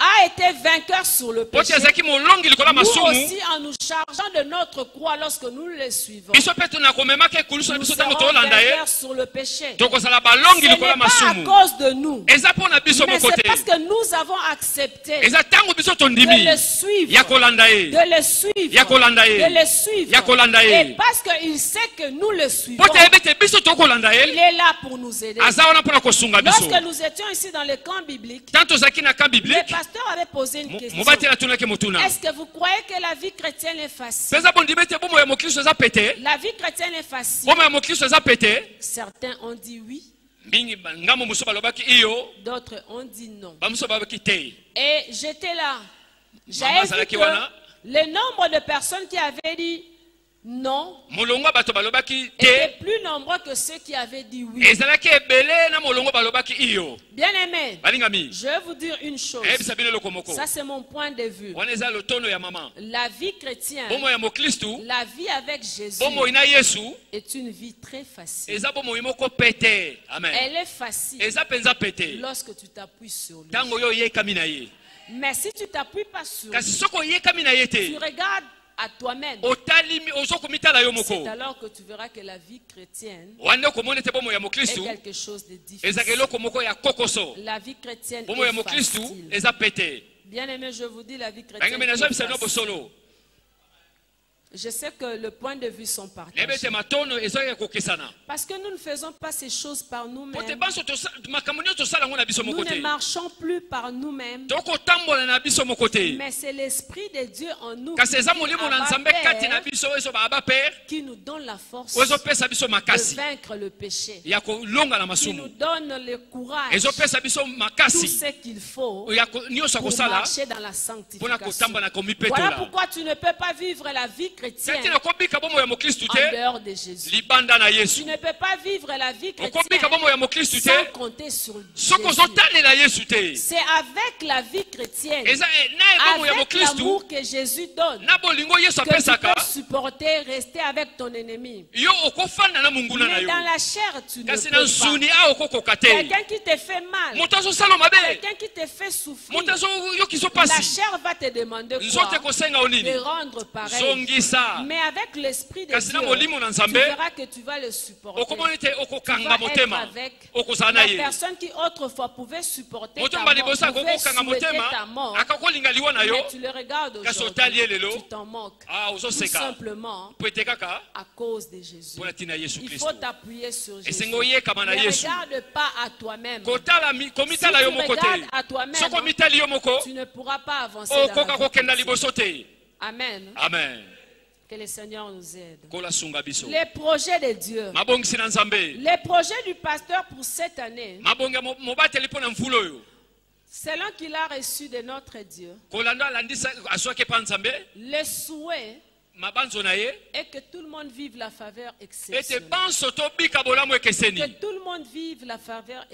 a été vainqueur sur le Po te péché. azalaki molongi likola Nous masumu. aussi, en nous chargeant de notre croix lorsque nous le suivons, Biso mpe tonakomemaka ekulusu na nous biso serons ntango tolanda ye. vainqueurs sur le péché. Tokozala Ce balongi n'est likola pas à masumu. cause de nous, Eza mpo na biso mais moko c'est parce te. que nous avons accepté Eza ntango biso de tondimi. le suivre, Ya kolanda ye. de le suivre, Ya kolanda ye. de le suivre. Ya kolanda ye. Et parce qu'il sait que nous le suivons, Po te yebi ete biso tokolanda il ye. est là pour nous aider. Aza wana mpona kosunga biso. Lorsque nous étions ici dans le camp biblique, Tant tozalaki na camp le biblique. pasteur avait posé une question. Mobati atunaki motuna. Est-ce que vous croyez que la vie chrétienne est facile? Peza bondimi ete bomo ya mokristo eza pete. La vie chrétienne est facile. Bomo ya mokristo eza pete. Certains ont dit oui, Mingi ngambo mosusu balobaki iyo. d'autres ont dit non. Bamosusu balobaki te. Et j'étais là. Maman J'avais vu Zalaki que wana. le nombre de personnes qui avaient dit non Molongo bato balobaki étaient te. plus nombreux que ceux qui avaient dit oui. Ezalaki ebele na molongo balobaki iyo. Bien aimé, Balingami. je vais vous dire une chose. Ebisa bino eloko moko. Ça, c'est mon point de vue. Wana eza lotono ya mama. La vie chrétienne, Bomo ya mokristu. la vie avec Jésus Bomo ina Yesu. est une vie très facile. Eza bomo moko pete. Amen. Elle est facile Eza penza pete. lorsque tu t'appuies sur lui. Tango yo yekami na ye. Mais si tu t'appuies pas sur lui, Kasi soko yekami na ye tu te. regardes à toi-même, Otalimi ozokomitala yo c'est moko. alors que tu verras que la vie chrétienne Wande okomona ete bomo ya est mokristu. quelque chose de Ezaka difficile. eloko moko ya kokoso. La vie chrétienne Bomo ya est mokristu facile. eza pete. Bien aimé, je vous dis, la vie chrétienne Bangami est nazo bisano facile. bosolo. Je sais que le point de vue sont Lebe partagés. te matono ezaka kokesana. Parce que nous ne faisons pas ces choses par Po te nous-mêmes. banso to makambo nyonso tosala ngo na biso Nous moko ne te. marchons plus par nous-mêmes. Tokotambola na biso moko te. Mais c'est l'Esprit de Dieu en nous Kasi eza molimo na Abba Nzambe kati Père, na biso oyo ba aba père. qui nous donne la force Ozo pesa biso de makasi. vaincre le péché. Ya kolonga na Qui nous masumu. donne le courage, Ezo pesa biso tout makasi. ce qu'il faut Ya nyonso pour kosala marcher dans la pona sanctification. kotamba na Voilà komipetola. pourquoi tu ne peux pas vivre la vie chrétienne Tati na kobika bomo ya mokristu en te dehors de Jésus. libanda na Tu Yesu. ne peux pas vivre la vie Okobika chrétienne bomo ya mokristu te sans compter sur soko Jésus. zotane na Yesu te. C'est avec la vie chrétienne, Eza na bomo ya avec mokristu l'amour que Jésus donne, na bolingo Yesu que tu apesaka peux supporter rester avec ton ennemi. yo okofanda na munguna na Mais yo. dans la chair, tu ne Kasi peux na pas. nsuni a okokoka te. Quelqu'un qui te fait mal, Moto azosala mabe. quelqu'un qui te fait souffrir, Moto azoyoki la pasi. chair va te demander Nzote quoi? kosenga onini. De rendre pareil. Zongisa. Mais avec l'esprit de Kasi na Dieu, molimo na tu Nzambe verras que tu vas le supporter. okomoni te Tu vas okokanga être motema. avec Okozala na la ye. personne qui autrefois pouvait supporter Moto ta mbali mort, bosa pouvait kokokanga souhaiter ta motema mort, akakolinga liwa na yo. mais tu le regardes Kasi aujourd'hui, otali ye lelo. tu t'en moques. Ah Tout ozoseka. simplement Po ete kaka à cause de Jésus. mpona ntina Yesu Il Kristo. faut t'appuyer sur Jésus. Esengo oyekama na Ne Yesu. regarde pas à toi-même. Kotala komitala Si yo tu moko te. regardes à toi-même, Soko omitali yo moko tu ne pourras pas avancer dans la okoka vie kokenda chrétienne. liboso te. Amen. Amen. Que le Seigneur nous aide. Kola sunga biso. Les projets de Dieu. Mabongisi na Nzambe. Les projets du pasteur pour cette année, Mabonga mobateli mpona mvula oyo. selon qu'il a reçu de notre Dieu, Kolanda alandisa azwaki pa Nzambe. le souhait Mabanzo na ye. est que tout le monde vive la faveur Ete exceptionnelle. banso tobika bolamu ekeseni. Que tout le monde vive la faveur Banso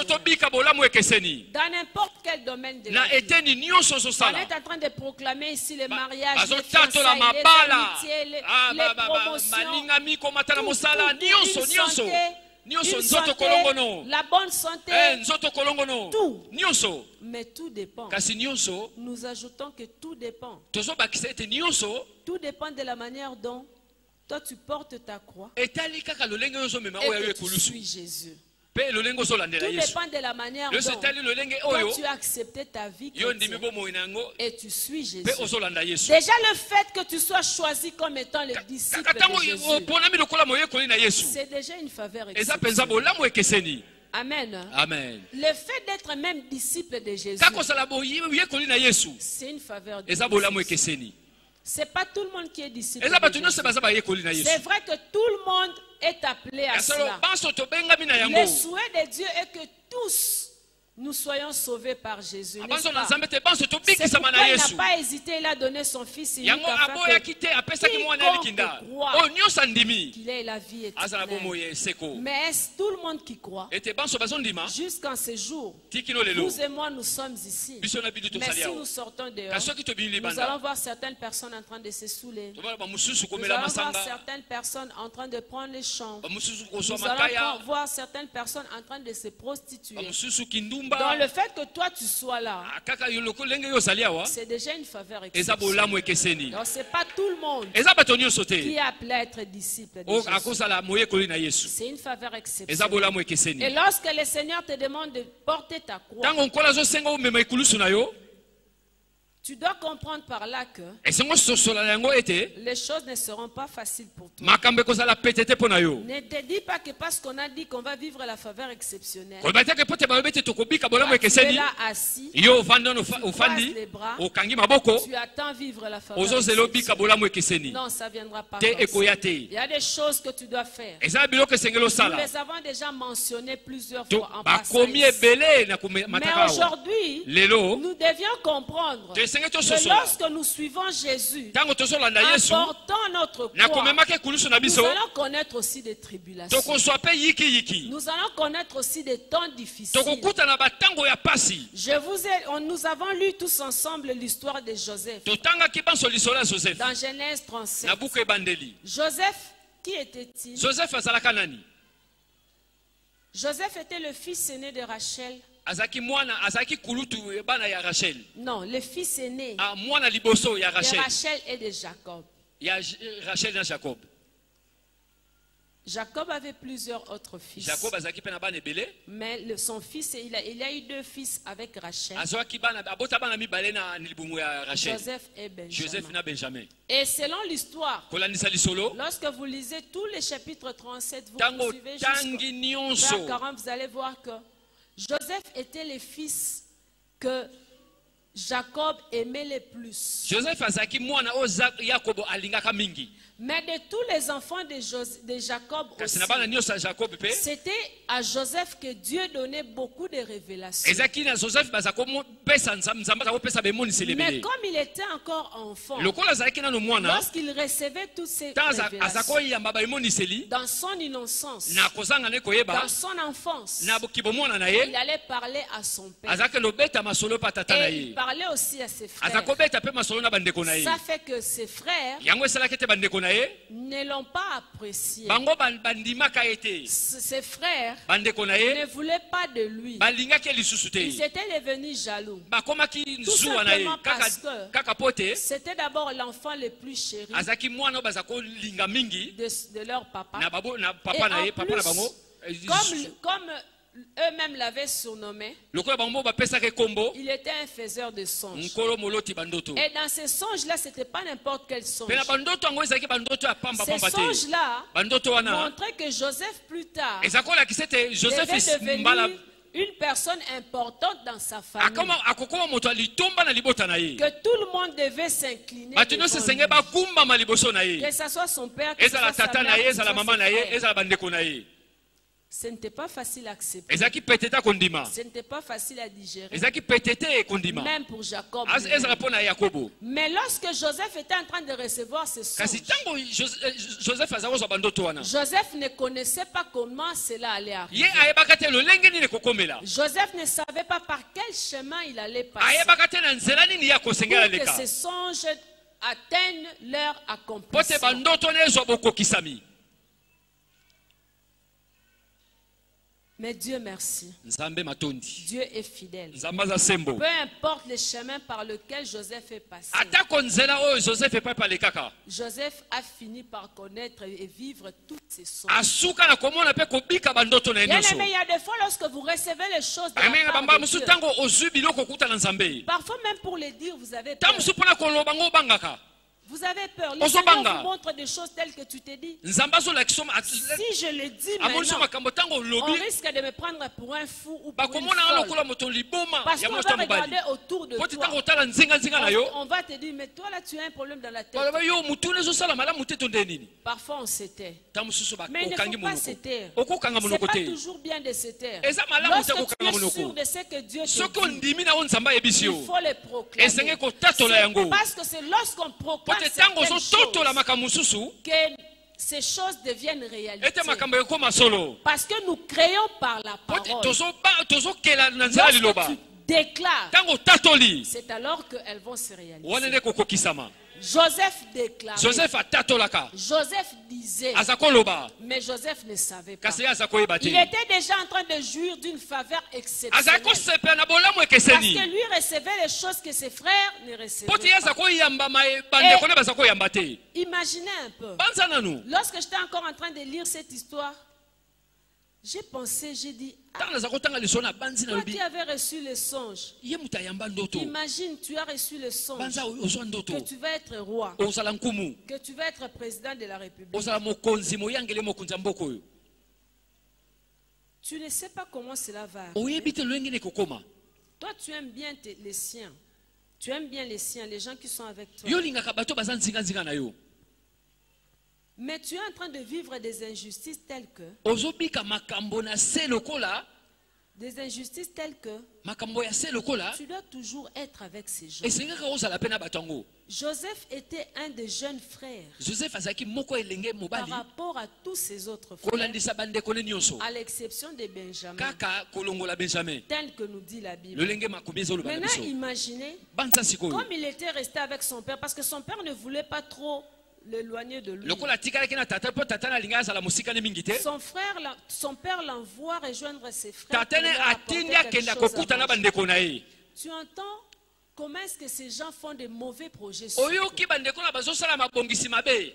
exceptionnelle. tobika bolamu ekeseni. Dans n'importe quel domaine de la Na vie. eteni nyonso On ozosala. est en train de proclamer ici le mariage, les Bazotatola fiançailles, les mabala. amitiés, les Ah, promotions, malingami komata na tout, mosala tout, nyonso une nyonso. santé, Nyonso une nzoto santé, kolongono. la bonne santé, Nzoto kolongono. Tout. Nyonso. mais tout dépend. Kasi nyonso Nous ajoutons que tout dépend. tozobakisa ete nyonso Tout dépend de la manière dont toi tu portes ta croix etali kaka lolenge oyo ozomema et oyo ayo que tu ekulusu. suis Jésus. Mpe lolenge ozolandela Tout Yesu. dépend de la manière Nyonso dont etali lolenge toi oyo tu as accepté ta vie yo ndimi chrétienne bomoi na yango et tu suis Jésus. mpe ozolanda Yesu. Déjà le fait que tu sois choisi comme étant le disciple Kaka ntango de Jésus, oponami lokola moyekoli na Yesu. c'est déjà une faveur Eza mpenza exceptionnelle. bolamu ekeseni. Amen. Amen. Le fait d'être même disciple de Jésus, Kaka osala boyekoli na Yesu. c'est une faveur de Eza bolamu Jésus. ekeseni. C'est pas tout le monde qui est disciple Eza de bato nyonso Jésus. baza bayekoli na C'est Yesu. vrai que tout le monde est appelé à Kasalo cela. banso tobengami na Le yango. souhait de Dieu est que tous nous soyons sauvés par Jésus. n'est-ce Banso na pas? Nzambe te banso C'est tobikisama pourquoi na il n'a Yesu. pas hésité, il a donné son fils unique Yango afin aboyaki te apesaki mwana ya likinda. Oyo nyonso andimi. qu'il ait la vie Azala bomoi éternelle. eseko. Mais est-ce tout le monde qui croit? Ete banso bazondima. Jusqu'en ce jour, Tikino lelo. vous et moi, nous sommes ici. Biso na bidu Mais tosali si awa. nous sortons dehors, Kasoki tobini nous allons libanda. voir certaines personnes en train de se saouler. Tobala ba mususu Nous komela allons voir masanga. certaines personnes en train de prendre les champs. Ba mususu kozwa Nous allons makaya. voir certaines personnes en train de se prostituer. Ba mususu Dans kindumba. le fait que toi tu sois là, Kaka yo loko lenge yo zali awa. c'est déjà une faveur Eza exceptionnelle. bolamu ekeseni. Donc c'est pas tout le monde Eza bato nyonso qui te. est appelé à être disciple de O Jésus. akosala moyekoli na Yesu. C'est une faveur Eza exceptionnelle. bolamu Et ekeseni. lorsque le Seigneur te demande de porter ta croix, Tango nkola azosenga omema ekulusu na yo. tu dois comprendre par là que Esengo sosola na yango ete. les choses ne seront pas faciles pour toi. Makambo ekozala pete te mpo na yo. Ne te dis pas que parce qu'on a dit qu'on va vivre la faveur exceptionnelle, Koloba te ke pote balobi ete tokobika bolamu toi, tu es ekeseni. là assis, Yo ovandi wana croises ofandi. les bras, Okangi maboko. tu attends vivre la faveur Ozozela obika exceptionnelle. bolamu ekeseni. Non, ça viendra pas Te comme ça. ekoya te. Il y a des choses que tu dois faire. Eza biloko esengeli Nous osala. les avons déjà mentionnées plusieurs To fois en passant bakomi ici. ebele na Mais mataka awa. aujourd'hui, Lelo nous devions comprendre tosengeli que tososola. lorsque nous suivons Jésus, Ntango tozolanda en Yesu portant notre na croix, komemaka ekulusu na nous biso. allons connaître aussi des tribulations. Tokozwa mpe yikiyiki. Nous allons connaître aussi des temps difficiles. Tokokuta na batango ya pasi. Nous avons lu tous ensemble l'histoire de Joseph Totangaki banso lisolo ya Joseph. dans Genèse 37. Na buku ebandeli. Joseph, qui était-il? Joseph azalaka nani? Joseph était le fils aîné de Rachel. Azalaki mwana, azalaki kulutu bana ya Rachel. Non, le fils aîné Ah, mwana liboso ya de Rachel. Rachel et de Jacob. Ya Rachel na Jacob. Jacob avait plusieurs autres fils. Jacob azalaki mpe na bana ebele. Mais son fils, il a eu deux fils avec Rachel, Azwaki bana abota bana mibale na libumu ya Rachel. Joseph et Benjamin. Joseph na Benjamin. Et selon l'histoire, Kolandisa lisolo. lorsque vous lisez tous les chapitres 37, vous Tango poursuivez tangi jusqu'au nyonso. vers 40, vous allez voir que Joseph était le fils que Jacob aimait le plus. Joseph azaki mwana o Yakobo alingaka mingi. Mais de tous les enfants de Jacob aussi, Kasi na bana nyonso Jacob pe. c'était à Joseph que Dieu donnait beaucoup de révélations. Ezaki na Joseph bazako pesa nzamba ko pesa be moniseli Mais bele. comme il était encore enfant, Lokola zaki na no mwana. lorsqu'il recevait toutes ces Azako révélations, yamba ba moniseli. dans son innocence, Na kozanga ne koyeba. dans son enfance, Na bokibo mwana na il ye. allait parler à son père. Azaka lobeta masolo patata na Et il ye. parlait aussi à ses frères. Azako beta pe masolo na bandeko na ye. Ça fait que ses frères Yango esala kete bandeko na ye. ne l'ont pas apprécié. Bango bandimaka ete. Ses frères Bandeko na ye. ne voulaient pas de lui. Balingaki lisusu te. Ils étaient devenus jaloux. Bakomaki nzuwa na ye. simplement parce que Kaka pote. c'était d'abord l'enfant le plus chéri Azaki mwana bazako linga mingi. de leur papa. Na babo na Et papa na en ye, papa na plus, bango. comme eux-mêmes l'avaient surnommé, Lokola bango bapesaka kombo. il était un faiseur de songes. Nkolo moloti bandoto. Et dans ces songes-là, ce n'était pas n'importe quel songe. Pena bandoto yango ezaki bandoto ya pamba Ces pamba te. songes-là Bandoto wana. montraient que Joseph, plus tard, Ezakola kisete Joseph devait mbala. devenir une personne importante dans sa famille. Akoma akokoma moto alitomba na libota na ye. Que tout le monde devait s'incliner Bato nyonso devant senge lui. bakumba maliboso na Que ye. ce soit son père, que ce Ezala soit sa tata na mère, ye, que ce ezala soit mama ses na ye, frères. ezala bandeko na ye. Ce n'était pas facile à accepter. Ezaki peteta kondima. Ce n'était pas facile à digérer. Ezaki petete kondima. Même pour Jacob. Ezala pona Yakobo. Mais lorsque Joseph était en train de recevoir ce Kasi songe, tango Joseph azako zo bandoto wana. Joseph ne connaissait pas comment cela allait arriver. Ye ayebaka te lolenge nini kokomela. Joseph ne savait pas par quel chemin il allait passer Ayebaka te na nzela nini ya kosengela pour que leka. ces songes atteignent leur Pote accomplissement. bandoto ne zo bokokisami. Mais Dieu merci. Nzambe matondi. Dieu est fidèle. Nzamba za sembo. Peu importe le chemin par lequel Joseph est passé, Atako nzela oyo Joseph epai pa lekaka. Joseph a fini par connaître et vivre toutes ces songes. Asuka na komona pe kobika bandoto na Bien nyonso. aimé, il y a des fois lorsque vous recevez les choses de Amenga la bamba part de musu Dieu, tango ozwi biloko kuta na Nzambe. parfois même pour les dire, vous avez Ta peur. musu pona koloba ngo bangaka. Vous avez peur. Le Ozobanga. Seigneur vous montre des choses telles que tu t'es dit. Nzamba zo lakisoma Si je le dis amoniso maintenant, makambo tango on lobi. risque de me prendre pour un fou ou pour une Bakomona nga folle. lokola moto liboma Parce ya qu'on mwasi va mobali. regarder autour de Poti toi. tango otala nzinga nzinga na yo. On va te dire, mais toi là, tu as un problème dans la tête. Baloba yo mutu nezo sala malamu te tonde nini. Parfois, on se tait. Ta mususu ba Mais il ne okangi faut pas monoko. se taire. Okokanga C'est monoko pas te. toujours bien de se taire. Eza malamu te Lorsque tu kokanga es monoko. sûr de ce que Dieu te Soki dit, ondimi na o Nzamba yebisi il yo. faut le proclamer. Esenge kotatola yango. Parce que c'est lorsqu'on proclame Pote tango certaines zo totola choses makambo mususu. que ces choses deviennent réalité. Ete makambo ekoma solo. Parce que nous créons par la Pote parole. tozo kela na nzela Lorsque liloba. tu déclares, Tango tatoli. c'est alors qu'elles vont se réaliser. Wana nde kokokisama. Joseph déclarait. Joseph atatolaka. Joseph disait. Azakoloba. Mais Joseph ne savait pas. Kasi azakoyeba te. Il était déjà en train de jouir d'une faveur exceptionnelle. Azako sepela na bolamu Parce ekeseni. que lui recevait les choses que ses frères ne recevaient Poti pas. azako yamba bandeko ne bazako yamba te. Imaginez un peu. Banza nanu. Lorsque j'étais encore en train de lire cette histoire, j'ai pensé, j'ai dit, ah, Tanga zako tanga lisona banzi na toi lobi. qui avais reçu le songe, Ye muta yamba ndoto. imagine, tu as reçu le songe, Banza ozwa ndoto. que tu vas être roi, Ozala nkumu. que tu vas être président de la République. Ozala mokonzi moyangele mokonzi mboko oyo. Tu ne sais pas comment cela va arriver. Oyebi te lolenge ne kokoma. Toi, tu aimes bien les siens. Tu aimes bien les siens, les gens qui sont avec toi. Yo lingaka bato baza nzinga nzinga na yo. Mais tu es en train de vivre des injustices telles que, Ozobika makambo na se lokola. Makambo ya se lokola. tu dois toujours être avec ces gens. Esengaka ozala pena batango. Joseph était un des jeunes frères Joseph azaki moko elenge par mobali. rapport à tous ses autres frères, Kolandisa bandeko ne nyonso. à l'exception de Benjamin, Kaka kolongola Benjamin. tel que nous dit la Bible. Lolenge makomi ezoloba na Maintenant, biso. imaginez, Banza sikoyo. comme il était resté avec son père, parce que son père ne voulait pas trop l'éloigner de lui. Lokola tikalaki na tata po tata na linga azala musika ne mingi te. Son père l'envoie rejoindre ses frères. Tata pour ne leur apporter atindi quelque akenda chose à kokuta na manger. bandeko na ye. Tu entends comment est-ce que ces gens font des mauvais projets sur toi? Oyoki bandeko na bazosala mabongisi mabe.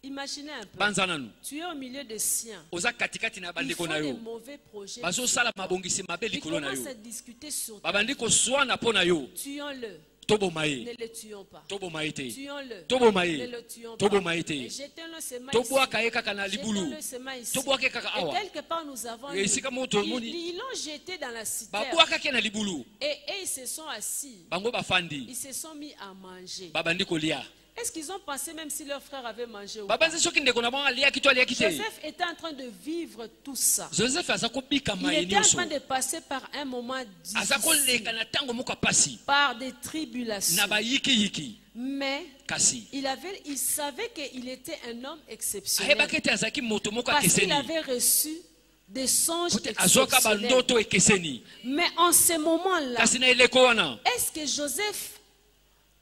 Imaginez un peu. Banza nanu. Tu es au milieu des siens. Oza katikati na Ils bandeko font na des yo. mauvais projets. Bazosala mabongisi mabe Ils likolo na commencent à yo. discuter sur toi. Babandi koswana po na yo. Tuons-le. Tobomae. Ne le tuons pas. Tobomaete. Tuons-le. Tobomae. Ne le tuons pas. Tobomaete. Et jetons-le seulement Toboaka ici. kaka na libulu. Jetons-le seulement ici. Toboaka kaka Et awa. quelque part nous avons Et ici, comme on te moni. ils l'ont jeté dans la citerne. Baboaka ke na libulu. Et ils se sont assis. Bango bafandi. Ils se sont mis à manger. Babandi kolia. Est-ce qu'ils ont pensé même si leur frère avait mangé ou pas? Babanze soki ndeko na bango alia kito alia kite. Joseph était en train de vivre tout ça. Joseph azako bika Il maye était en nyonso. train de passer par un moment Azako difficile, leka na tango moko pasi. par des tribulations. Na ba yiki yiki. Mais Kasi. il savait qu'il était un homme exceptionnel. Ayeba kete azaki moto moko Parce qu'il akeseni. avait reçu des songes Azoka exceptionnels. bandoto ekeseni. Mais en ce moment-là, Kasi na eleko wana. est-ce que Joseph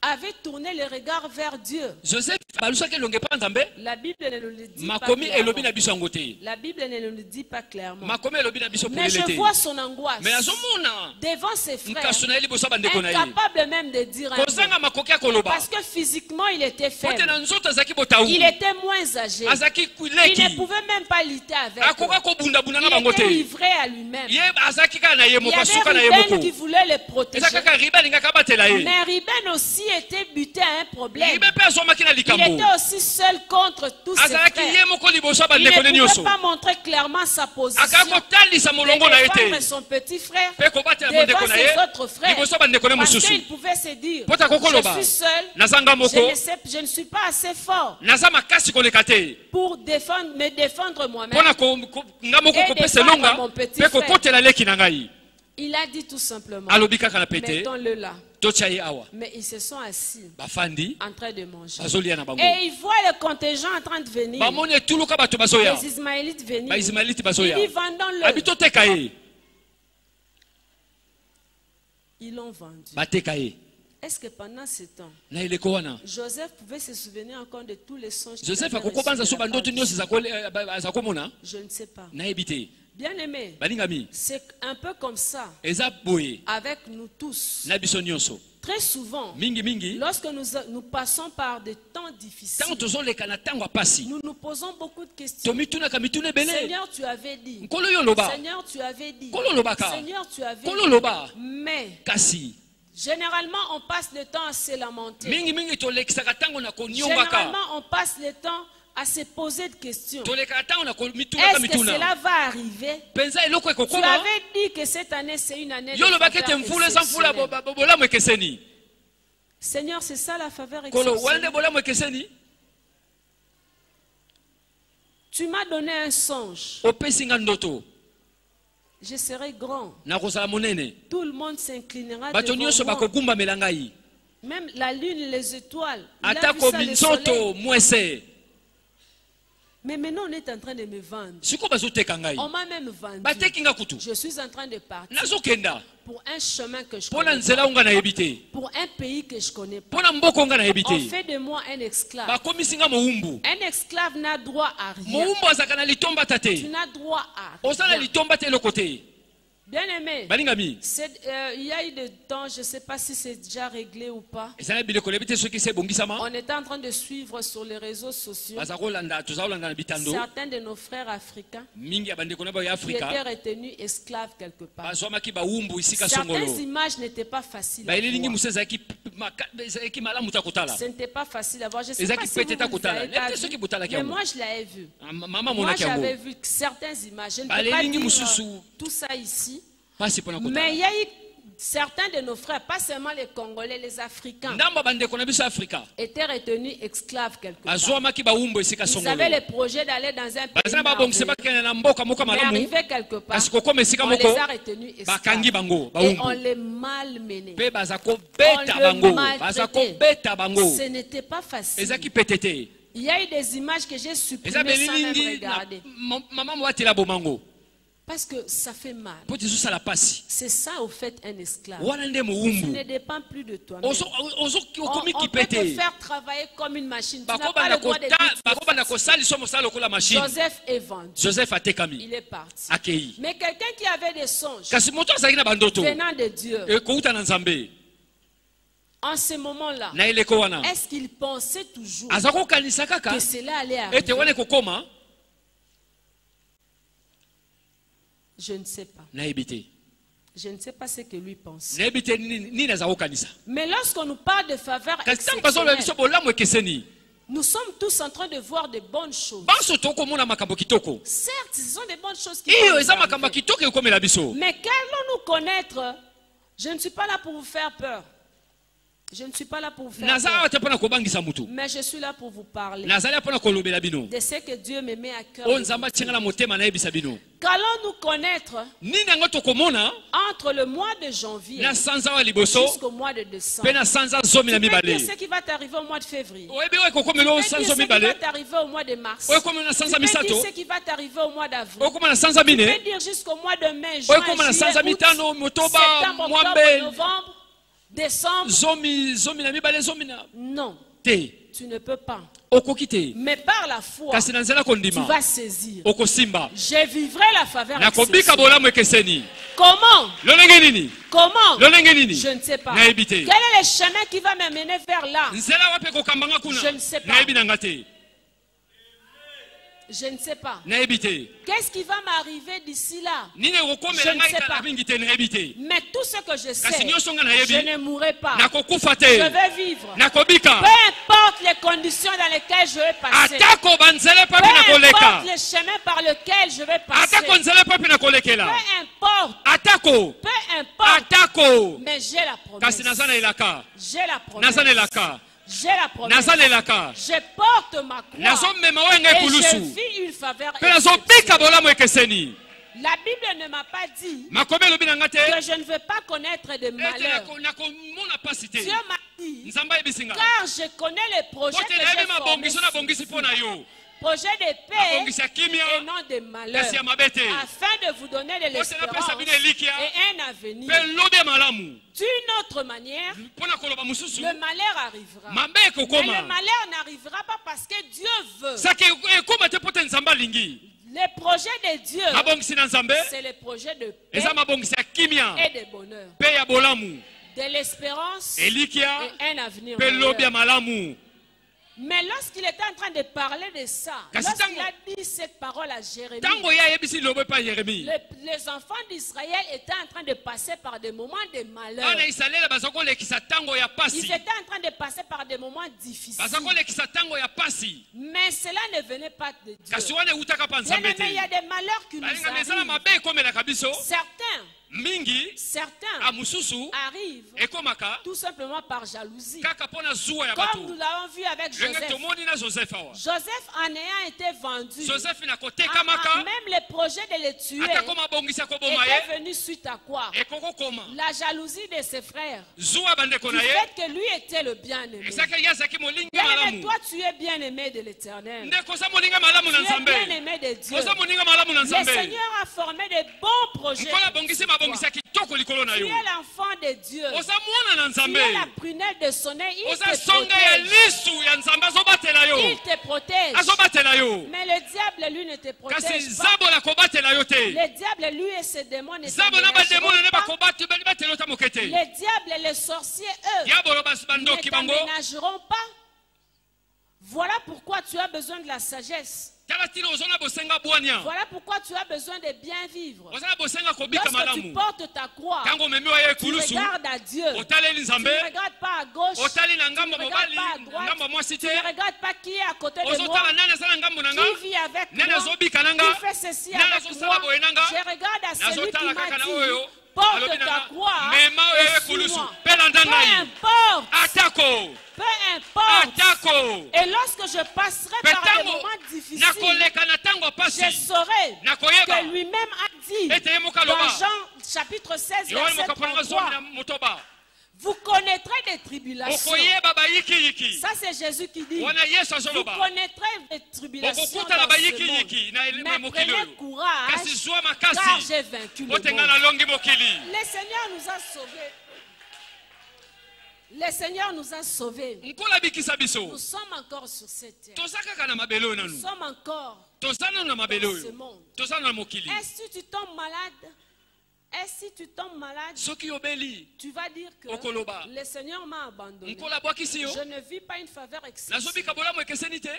avait tourné le regard vers Dieu? Joseph balusaki elonge pa nzambe. La Bible ne nous le dit pas Makomi elobi na clairement. biso yango te. La Bible ne nous le dit pas clairement. Makomi elobi na biso Mais je polele te. vois son angoisse Mais azomona. devant ses frères, Nkaso na ye liboso ya bandeko na ye. incapable même de dire un mot. Kozanga makoki ya koloba. Parce que physiquement il était Pote faible. na nzoto azaki botaou. Il était moins âgé. Azaki Il leki. ne pouvait même pas lutter avec Akoka eux. kobunda-bunda na Il bango était te. livré à lui-même. Ye azaki kaka na ye Il y moko asuka na avait ye Ruben moko. qui voulait le protéger. Eza kaka riba alingaka batela ye. Mais Ruben aussi était buté à un problème. Ribe mpe azomaki na Il likambo. était aussi seul contre tous ses Azalaki ye frères. moko liboso ya Il bandeko ne ne nyonso. pouvait pas montrer clairement sa position. Akaka kotalisa molongo na ye De défendre te. son petit frère Mpe kobatela devant bandeko na ses ye. autres frères. Liboso ya bandeko ne Parce mosusu. qu'il pouvait se dire, Pota kokoloba. je suis seul, Nazanga moko. je ne suis pas assez fort Naza makasi koleka te. pour me défendre moi-même. Mpona nga moko Et kopesa défendre elonga. mon petit Mpe frère. kokotela leki na ngai. Il a dit tout simplement, Alobi kaka na pete. mettons-le là. Totia ye awa. Mais ils se sont assis Bafandi. en train de manger. Bazolia na bango. Et ils voient le contingent en train de venir. Bamoni etuluka bato bazoya. Les Ismaélites venir. Baismaelite Il bazoya. dit, vendons-le. Abi toteka ye. Ils l'ont vendu. Bateka ye. Est-ce que pendant ce temps, Na eleko wana. Joseph pouvait se souvenir encore de tous les songes qu'il Joseph avait akoko banza reçus so de la bandoto part nyonso de azakomona. Je ne sais pas. Nayebi te. Bien aimé, Balingami. c'est un peu comme ça Eza boye. avec nous tous. Na biso nyonso. Très souvent, Mingi mingi. lorsque nous passons par des temps difficiles, Tango tozoleka na tango apasi. nous nous posons beaucoup de questions. Tomitunaka mituna ebele. Seigneur, tu avais dit. Nkolo yo loba. Seigneur, tu avais dit. Nkolo lobaka. Seigneur, tu avais Nkolo dit. loba. Mais Kasi. généralement, on passe le temps à se lamenter. Mingi mingi tolekisaka tango na konyombaka. Généralement, on passe le temps à se poser des questions. Tolekaka tango na mitunaka Est-ce que mituna. cela va arriver? Penza eloko Tu ekokoma. avais dit que cette année, c'est une année de Yo lobaki ete faveur mfula eza mfula exceptionnelle. bolamu ekeseni. Seigneur, c'est ça la faveur Kolo wana exceptionnelle. nde bolamu ekeseni. Tu m'as donné un songe. Opesi nga ndoto. Je serai grand. Nakozala monene. Tout le monde s'inclinera Bato nyonso devant moi. bakogumbamela ngai. Même la lune, les étoiles. Il a vu Atako ça, le soleil. minzoto mwese. Mais maintenant, on est en train de me vendre. Siko bazoteka ngai. On m'a même vendu. Bateki nga kutu. Je suis en train de partir Nazokenda. pour un chemin que je Mpona connais nzela pas. onga nayebi te. Pour un pays que je connais pas. Mpona mboka onga nayebi On te. fait de moi un esclave. Bakomisi nga mowumbu. Un esclave n'a droit à rien. Mowumbu azalaka na litombata Tu te. n'as droit à Oza na rien. litomba te eloko te. Bien aimé, Balingami. il y a eu des temps, je ne sais pas si c'est déjà réglé ou pas. Ezala bileko lebi te soki se ebongisama. On était en train de suivre sur les réseaux sociaux Baza kolanda toza kolanda na bitando. certains de nos frères africains Mingi ya bandeko na ba ya qui étaient Afrika. retenus esclaves quelque part. Bazwamaki bawumbu isika Certaines songolo. images n'étaient pas faciles à Baelilingi voir. musu ezalaki malamu ta kotala. Ce n'était pas facile à voir. Je ne sais Ezaki pas si vous, peut-être à vous kotala. avez pas Lete soki vu, botalaki mais yango. moi je l'avais vu. Mama Moi monaki j'avais yango. vu certaines images. Je ne peux Bah, les pas lignes dire moussousou. tout ça ici. Pasi pona Mais kotala. il y a eu certains de nos frères, pas seulement les Congolais, les Africains, Ndamba bandeko na biso Afrika. étaient retenus esclaves quelque part. Bazwamaki bawumbu esika Ils songolo. avaient le projet d'aller dans un pays Bazana babongisa merveilleux. bakenda na mboka moko Mais malamu. arrivé quelque part, Kasi kokoma esika on moko. les a retenus Bakangi esclaves. bango Et on bawumbu. les malmenait. Pe baza On kobeta le bango. Baza maltraitait. kobeta bango. Ce n'était pas facile. Ezaki petete. Il y a eu des images que j'ai Eza supprimées sans même belilingi na regarder. mama mwatela bomango. Parce que ça fait mal. Po tizusala pasi. C'est ça au fait un esclave. Wana nde Tu mowumbu. ne dépends plus de toi-même. Ozo okomi On peut te kipete. faire travailler comme une machine. Tu n'as pas Bakobanda le droit de dire que tu es bakobanda fatigué. kosalisa mosala lokola machine. Joseph est vendu. Joseph atekami. Il est parti. Akei. Mais quelqu'un qui avait des songes Kasi moto azalaki na bandoto. venant de Dieu, Ekouta na Nzambe. en ce moment-là, Na eleko wana. est-ce qu'il pensait toujours Azako kanisa kaka. que cela allait Ete wana arriver? kokoma. Je ne sais pas. Na ebite. Je ne sais pas ce que lui pense. nayebi te nini naza kokanisa Mais lorsqu'on nous parle de faveur kasi ntango bazoloba biso exceptionnelle, bolamu ekeseni nous sommes tous en train de voir de bonnes choses. banso tokomona makambo kitoko Certes, ce sont des bonnes choses qui iyo vont eza nous makambo ya arriver. kitoko ekomela biso Mais qu'allons-nous connaître? Je ne suis pas là pour vous faire peur. Je ne suis pas là pour vous faire naza peur. awa te mpona kobangisa mutu Mais je suis là pour vous parler nazali mpona kolobela bino de ce que Dieu me met à cœur. oyo de nzambe vous atinga dire. na motema nayebisa bino Qu'allons-nous connaître nini yango tokomona entre le mois de janvier na sanza wa liboso jusqu'au mois de mpe décembre? na sanza zomi na Tu peux dire mibale ce qui va t'arriver au mois de février. oyebi oyo ekokomela oyo Tu peux dire sanza ce qui va mibale t'arriver au mois de mars. oyo ekomela na Tu sanza peux dire misato ce qui va t'arriver au mois d'avril. oyo ekomela na sanza Tu peux mine dire jusqu'au mois de mai, oyo juin, ekomela na juillet, sanza août, mitano motoba septembre, octobre, mwambe novembre, décembre. zomi na mibale zomi na Non, te tu ne peux pas. okoki te Mais par la foi, kasi na nzela tu kondima vas saisir. okosimba Je vivrai la faveur nakobika exceptionnelle. bolamu ekeseni Comment? lolenge nini Comment? lolenge nini Je ne sais pas. nayebi te Quel est le chemin qui va me mener vers là? nzela wapi ekokambanga kuna Je ne sais pas. nayebi nanga te Je ne sais pas. nayebi te Qu'est-ce qui va m'arriver d'ici là? nini Je ekokomela ne ngai sais pas. kala mingi te nayebi te Mais tout ce que je kasi sais, nyonso nga je nayebi ne mourrai pas. nakokufa Je te vais vivre. nakobika Peu importe les conditions dans lesquelles je vais passer. atako banzela Peu epapi nakoleka importe les chemins par lesquels je vais passer. atako nzela epapi nakolekela Peu importe. atako Peu importe. atako Mais j'ai la kasi promesse. naza na elaka J'ai la promesse. naza na elaka J'ai la promesse. naza na elaka Je porte ma croix. nazomema oyo ngai Et je kulusu vis une faveur mpe nazobika exceptionnelle. bolamu ekeseni La Bible ne m'a pas dit makomi elobi na nga te que je ne veux pas connaître de ete malheur. nakomona pasi te Dieu m'a dit, nzambe ayebisi nga car je connais les projets po que te nayebi j'ai formés. mabongiso nabongisi mpo na yo Projets de paix mabongisi ya kimia et non de malheur. kasi ya mabe te Afin de vous donner de po te napesa l'espérance bino elikia et un avenir. mpe lobi ya malamu D'une autre manière, mpo na koloba mosusu le malheur arrivera. mabe Mais le ekokoma malheur n'arrivera pas parce que Dieu veut. saki ekoma te po te nzambe alingi Les projets de Dieu, mabongisi na nzambe c'est les projets de paix eza mabongisi ya kimia et de bonheur. mpe ya bolamu De l'espérance et elikia un avenir mpe lobi ya meilleur. malamu Mais lorsqu'il était en train de parler de ça, Kasi lorsqu'il tango- a dit cette parole à Jérémie, ntango ye ayebisi lilobo epa yeremi les enfants d'Israël étaient en train de passer par des moments de malheur. bana israele baza kolekisa ntango ya Ils pasi étaient en train de passer par des moments difficiles. baza kolekisa ntango ya pasi Mais cela ne venait pas de Dieu. kasi wana eutaka mpa nzambe Bien-aimés, il y a te des malheurs qui nous balingami ezala arrivent. mabe ekomelaka biso Certains a mosusu arrivent ekomaka tout simplement par jalousie. kaka mpo na zuwa ya Comme bato nous l'avons vu avec ndenge Joseph. tomoni na joseph awa Joseph, en ayant été vendu, joseph na ah, kotekamaka même les projets de le tuer atako mabongisi ya koboma ye étaient venus suite à quoi? ekokokoma La jalousie de ses frères. zuwa bandeko Du na ye fait que lui était le bien-aimé. ezaka ye azalaki molingi Bien-aimé, malamu toi tu es bien-aimé de l'Éternel. ndeko oza moninga malamu na Tu es nzambe bien-aimé de Dieu. oza moninga malamu na Le nzambe Seigneur a formé de bons projets. nkolo abongisi mabongisi ya kitoko likolo na Tu yo es l'enfant de Dieu. oza mwana na Tu nzambe es la prunelle de son œil. Il oza te songa ya protège. lisu ya nzambe azobatela yo Il te protège. azobatela yo Mais le diable, lui, ne te kasi protège pas. zabola kobatela yo te Le diable, lui, et ses démons ne zabo na t'emménageront bademona ne pas. bakobatela yo ta moke te Les diables et les sorciers, eux, diabolo ne bandoki bango t'emménageront pas. Voilà pourquoi tu as besoin de la sagesse. tala tina oza na bosenga bwania Voilà pourquoi tu as besoin de bien vivre. oza na bosenga kobika Lorsque tu malamu portes ta croix, ntango omemi wa ye tu ekulusu regardes à Dieu. otaleli Tu nzambe ne regardes pas à gauche. otali na Tu ngambo ne regardes mobali pas à droite. ngambo mwasi Tu te ne regardes pas qui est à côté de moi. ozotala nani aza na ngambo na nga Qui vit avec nani moi. azobika na nga Qui fait ceci nani avec azosala moi. boye na nga Je regarde à celui qui nazotala m'a kaka na dit, oyo porte alobi na ta nga croix mema oyo et ekulusu suis-moi. mpe landa Peu ngai importe. atako Peu importe. atako Et lorsque je passerai mpe par des ntango moments difficiles, nakoleka na ntango ya je pasi saurai nakoyeba que lui-même a dit ete ye moko dans aloba Jean chapitre 16, yohani verset mokaponanga zomi 33, na motoba vous connaîtrez des tribulations. okoyeba bayikiyiki Ça c'est Jésus qui dit, wana yesu vous azoloba connaîtrez des tribulations okokutana dans ce bayikiyiki na monde. Mais mokili prenez oyo courage, kasi zwa car makasi j'ai vaincu le po te nga monde. nalongi mokili Le Seigneur nous a sauvés. Le Seigneur nous a sauvés. nkolo abikisa Nous biso sommes encore sur cette terre. toza kaka na mabele oyo Nous nanu sommes encore toza nanu na mabele dans ce oyo monde. toza na mokili Et si tu tombes malade, soki obeli tu vas dire que Okoloba. le Seigneur m'a abandonné. nkolo abwakisi yo Je ne vis pas une faveur exceptionnelle. nazobika bolamu ekeseni te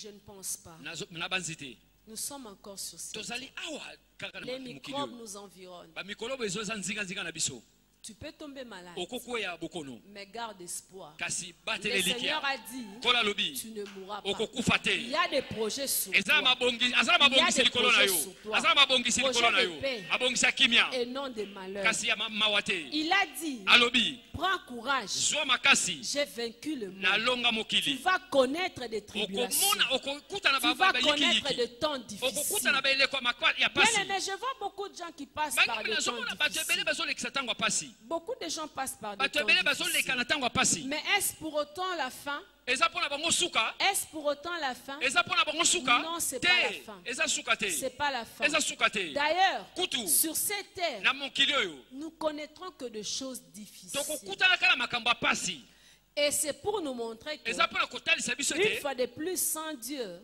Je ne pense pas. na banzite Nous sommes encore sur cette terre. tozali awa kaka na Les mokili microbes oyo nous environnent. bamikolobo ezoza nzinga na biso Tu peux tomber malade, okokweya bokono mais garde espoir. kasi Le batele Seigneur likia a dit, kola lobi tu ne mourras pas. okokufa te Il y a des projets sur azala toi mabongisi likolo na yo projets sur toi. azala mabongisi likolo na yo Projet de paix. abongisi ya kimia et non de malheur. kasi ya mawa te Il a dit, alobi prends courage, zwa makasi j'ai vaincu le monde. nalonga Tu mokili vas connaître des tribulations. okomona okokutana Tu vas connaître bayikiyiki de temps difficiles. okokutana baeleko ya Bien pasi aimé, je vois beaucoup de gens qui passent par bangi des temps nazomona bato ebele difficiles. bazolekisa ntango ya pasi Beaucoup de gens passent par des bato temps ebele bazoleka difficiles. na ntango ya pasi Mais est-ce pour autant la fin? eza mpo na bango suka Est-ce pour autant la fin? eza mpo na bango suka Non, c'est te pas la fin. eza suka te C'est pas la fin. eza suka te D'ailleurs, kutu sur cette terre, na mokili oyo nous connaîtrons que de choses difficiles. tokokutanaka na makambo ya pasi Et c'est pour nous montrer que, eza mpo na kotalisa biso une ete fois de plus, sans Dieu,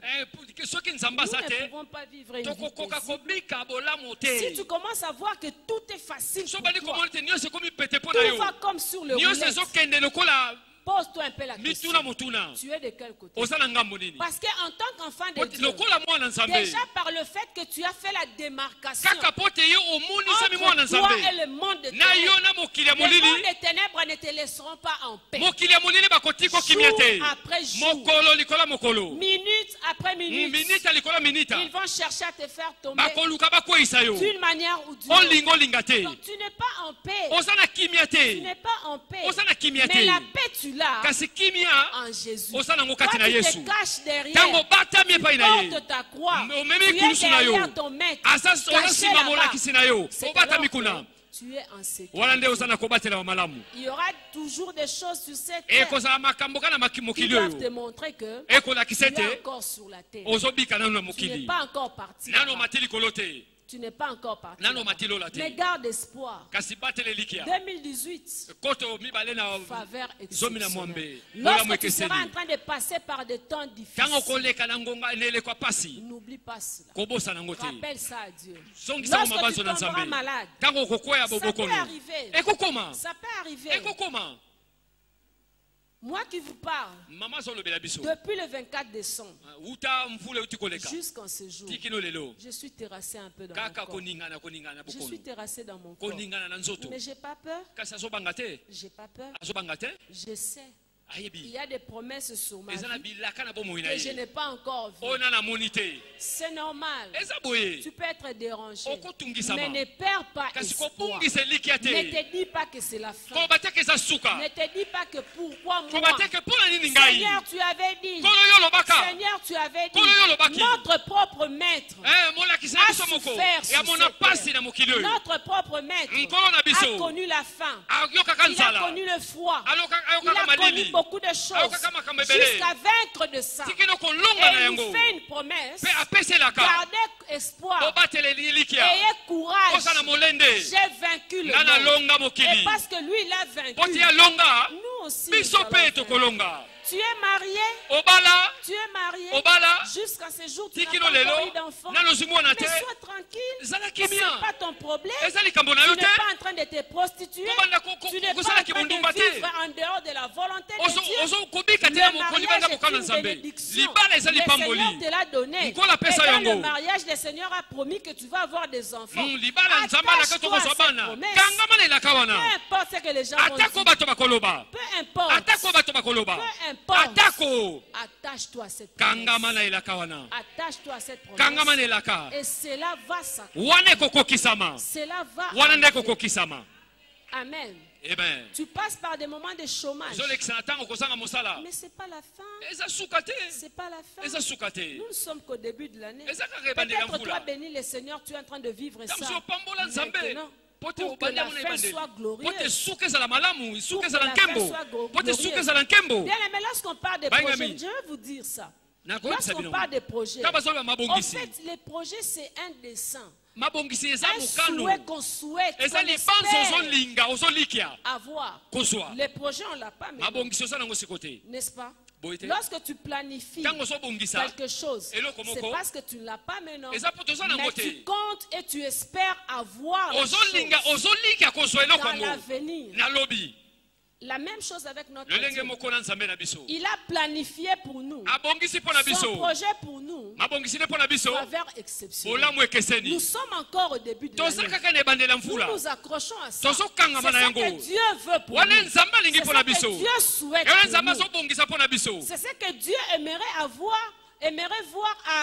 soki nzambe nous aza ne te pouvons pas vivre une vie tokokoka paisible. kobika bolamu Si te tu commences à voir que tout est facile so pour bandi toi, komona ete nyonso ekomi pete mpo na tout yo va comme sur le nyonso roulette, ezokende lokola pose-toi un peu la question. mituna motuna Tu es de quel côté? oza na ngambo nini Parce qu'en tant qu'enfant de Dieu, lokola mwana nzambe déjà par le fait que tu as fait la démarcation kaka po te ye omonisami mwana entre toi et nzambe le monde de na yo ténèbres, na mokili ya les mondes molili des ténèbres ne te laisseront pas en paix. mokili ya molili bakotiko kimia te Jour après jour, mokolo likola mokolo minute après minute, minita likola minita ils vont chercher à te faire tomber bakoluka bakweyisa yo d'une manière ou d'une autre. olinga olinga te Donc, tu n'es pas en paix. oza na kimia Tu te n'es pas en paix. oza na kimia Mais la te paix, tu l'as kasi kimia en Jésus. oza nango Toi, kati na tu yesu te caches derrière. ntango batami epai na ye Porte ta croix. omemi Tu es ikulusu na yo derrière ton maître. oza Caché nsima là-bas. molakisi na yo C'est obatami alors kuna que tu es en sécurité. wana nde oza na kobatela bamalamu Il y aura toujours des choses sur cette terre ekozala makambo kaka na qui mokili doivent te oyo montrer que ekolakisa tu es ete encore sur la terre. ozobika nano na Tu n'es mokili pas encore parti. nano là-bas. mati likolo te Tu n'es pas encore parti. nano là-bas. mati lola te Mais garde espoir. kasi batela elikia 2018, koto mibale na faveur zomi na exceptionnelle. mwambe bolamu Lorsque tu seras en ekeseli train de passer par des temps ntango difficiles, koleka na ngonga na eleko ya pasi n'oublie pas cela. kobosa nango te Rappelle ça à Dieu. zongisango Lorsque tu mabanzo na tomberas nzambe malade, ntango okokwea ça peut bobokono arriver. ekokoma Ça peut arriver. ekokoma Moi qui vous parle, mama azolobela biso depuis le 24 décembre uta mvula euti koleka jusqu'en ce jour, tikino lelo je suis terrassé un peu dans mon kaka corps. koningana koningana Je suis bokono terrassé dans mon corps. koningana na nzoto Mais j'ai pas peur. kasi azobanga te J'ai pas peur. azobanga te Je sais. Il ayebi y a des promesses sur ma eza na vie bilaka na bomoi na que je ye n'ai pas encore vues. oyo nana amoni te C'est normal. eza boye Tu peux être dérangé. okotungisama Mais ne perds pas kasi espoir. kobungisa elikia Ne te te dis pas que c'est la fin. koba te ke eza suka Ne te dis pas que pourquoi moi. koba te ke mpo na nini ngai Seigneur, tu avais dit. kolo yo olobaka Seigneur, tu avais dit. Kolo yo olobaki. Notre propre maître molakisi na a biso moko souffert sur yamona cette pasi terre. na mokili oyo Notre propre maître nkolo na a biso connu la faim. ayokaka Il a nzala connu le froid. Il ayokaka a connu malili beaucoup de choses ayokaka makambo ebele jusqu'à vaincre de ça. tikino kolonga na Et il yango fait une promesse. mpe apeselaka Gardez espoir. bobatela elikia Ayez courage. kosa na molende J'ai vaincu le nga monde. nalonga Et mokili parce que lui, il a vaincu. po te alonga Nous aussi. biso nous mpe allons vaincre. tokolonga Tu es marié. obala Tu es marié. obala Jusqu'à ce jour, tu n'as tikino pas lelo encore eu d'enfant. nalozwi mwana Mais te sois tranquille. ezala Ce n'est kimia pas ton problème. eza likambo na Tu yo n'es te pas en train de te prostituer. kobanda Tu n'es pas en kosala train kibundumba de te vivre en dehors de la volonté de Dieu. ozokobika te Le na mariage libanga est mokano na une nzambe bénédiction. libala eza Le Seigneur lipamboli te l'a donné. Nkolo apesa Et dans yango. le mariage, le Seigneur a promis que tu vas avoir des enfants. libala nzambe alaka Attache-toi à tokozwa cette bana promesse. kangama na elaka Peu wana importe ce que les gens vont atako dire. bato bakoloba Peu importe. atako bato bakoloba Peu importe. atako Attache-toi à cette kangama promesse. na elaka wana Attache-toi à cette kangama promesse. na elaka Et cela va s'accomplir. wana ekokokisama Cela va wana nde arriver. ekokokisama Amen. amen Tu passes par des moments de chômage. ozolekisa na ntango kozanga mosala Mais ce n'est pas la fin. eza suka te Ce n'est pas la fin. eza suka te Nous ne sommes qu'au début de l'année. eza kaka ebandeli ya Peut-être toi, mvula béni le Seigneur, tu es en train de vivre ça. tamosi opambola nzambe Maintenant, po te pour que la obanda mona fin ebandeli soit po te glorieuse. suka ezala malamu suka que ezala la fin nkembo soit po te glorieuse. suka ezala nkembo Bien aimé, lorsqu'on parle des Banga projets, mi. je vais vous dire ça. nakoyebisa Lorsqu'on bino parle des projets, ka bazoloba en mabongisi fait, les projets, c'est un dessein. mabongisi eza Un mokano souhait qu'on souhaite, eza qu'on libanzo espère ozolinga ozolikia avoir. kozwa Les projets, on ne l'a pas, mais mabongisi oza nango siko te n'est-ce pas? boye te Lorsque tu planifies ntango ozobongisa quelque chose, eloko c'est moko parce que tu ne l'as pas maintenant. eza po toza nango Mais te tu comptes et tu espères avoir la ozolikia chose kozwa eloko dans yango l'avenir. nalobi La même chose avec notre lolenge Dieu. moko na nzambe na biso Il a planifié pour nous abongisi mpo na son biso projet pour nous. mabongisile mpo na biso Faveur exceptionnelle. bolamu Nous ekeseni sommes encore au début de toza l'année. kaka na ebandela Nous mvula nous accrochons à ça. C'est tozokangama na ce yango que Dieu veut pour wana nous. nzambe alingi C'est mpo na ce biso que Dieu souhaite wana pour nzambe nous. azobongisa mpo na biso C'est ce que Dieu aimerait voir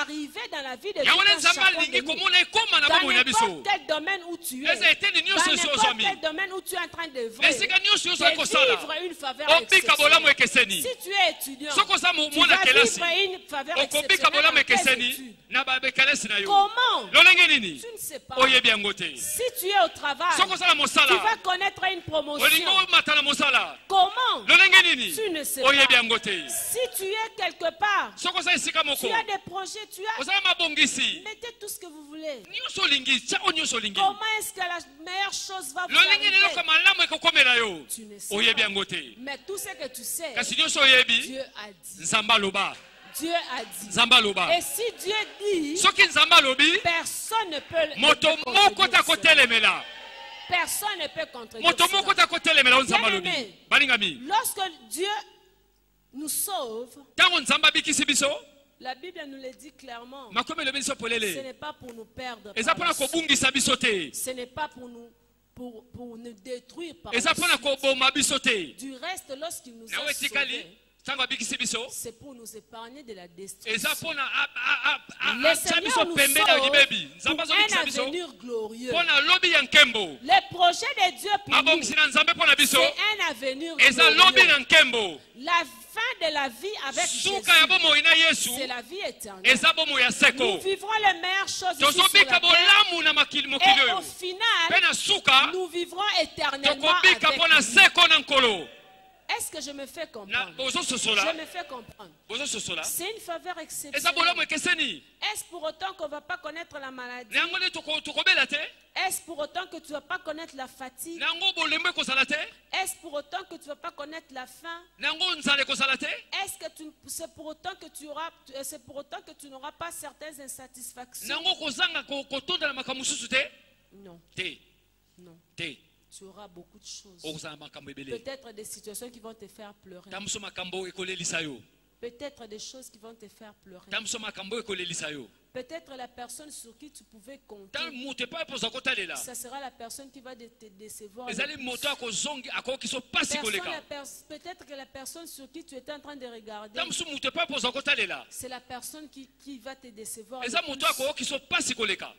arriver dans la vie de yango wana tout un nzambe chacun de alingi nous. komona ekoma na Dans bomoi na biso n'importe quel domaine où tu es, eza eteni dans nyonso esi n'importe ozwami quel domaine où tu es en train d'œuvrer, esika nyonso de ozo ekosala vivre une faveur obika bolamu exceptionnelle. ekeseni Si tu es étudiant, soki oza tu mwana vas kelasi vivre une faveur okobika exceptionnelle bolamu dans tes ekeseni études. na bakelasi na yo Comment? lolenge nini Tu ne sais pas. oyebi yango te Si tu es au travail, soki osala tu vas mosala connaître une promotion. olingi omata na mosala Comment? lolenge nini Tu ne sais oyebi pas. yango te Si tu es quelque part, soki oza esika moko tu as des projets, tu as... ozala mabongisi Mettez tout ce que vous voulez. nyonso olingi tia oyo nyonso olingi Comment est-ce que la meilleure chose va vous lolingi arriver? leloko malamu ekokomela yo Tu ne sais oyebi pas. yango te Mais tout ce que tu sais, kasi nyonso oyebi Dieu a dit. nzambe aloba Dieu a dit. nzambe aloba Et si Dieu dit, soki nzambe alobi personne ne peut moto ne peut moko contredire cela. takotelemela Personne ne peut contredire moto cela. moko takotelemela oyo nzambe Bien-aimé. alobi balingami Lorsque Dieu nous sauve, ntango nzambe abikisi biso la Bible nous le dit clairement. makomi elobi biso Ce polele n'est pas pour nous perdre. eza par mpona la suite. kobungisa biso te Ce n'est pas pour nous détruire par eza la mpona suite. koboma biso te Du reste, lorsqu'il nous nayo a etikali sauvés, ntango abikisi biso c'est pour nous épargner de la eza destruction. mpona Le atia biso Seigneur nous pembeni ya libebi sauve nzambe pour azobikisa un biso avenir glorieux. mpona lobi ya nkembo Le projet de Dieu pour nous, mabongisi na nzambe mpona biso c'est un avenir eza lobi glorieux. na nkembo La fin de la vie avec Jésus, suka ya bomoi na yesu c'est la vie éternelle. eza bomoi ya Nous seko vivrons les meilleures choses ici sur tozobika la terre. bolamu na mokili Et oyo au mpe final, na suka nous vivrons éternellement tokobika avec mpona lui. seko na nkolo Est-ce que je me fais na comprendre? bozososola Je me fais comprendre. bozososola C'est une faveur eza exceptionnelle. bolamu ekeseni Est-ce pour autant qu'on ne va pas connaître la maladie? na yango nde tokobela te Est-ce pour autant que tu ne vas pas connaître la fatigue? na yango bolembo ekozala te Est-ce pour autant que tu ne vas pas connaître la faim? na yango nzala ekozala te Est-ce que c'est pour autant que c'est pour autant que tu n'auras pas certaines na insatisfactions? yango kozanga kotondela makambo mosusu te Non, te non. te Tu auras beaucoup de choses. okozala makambo ebele Peut-être des situations qui vont te faire pleurer. tamoso makambo ekolelisa yo Peut-être des choses qui vont te faire pleurer. tamoso makambo ekolelisa yo Peut-être la personne sur qui tu pouvais compter, ta moto epai epoza kotalela ça sera la personne qui va te décevoir. le ezali plus. moto akozongi akoki so pasi koleka Peut-être que la personne sur qui tu étais en train de regarder, tamoso moto epai epoza kotalela c'est la personne qui va te décevoir. le eza plus. moto akoki so pasi koleka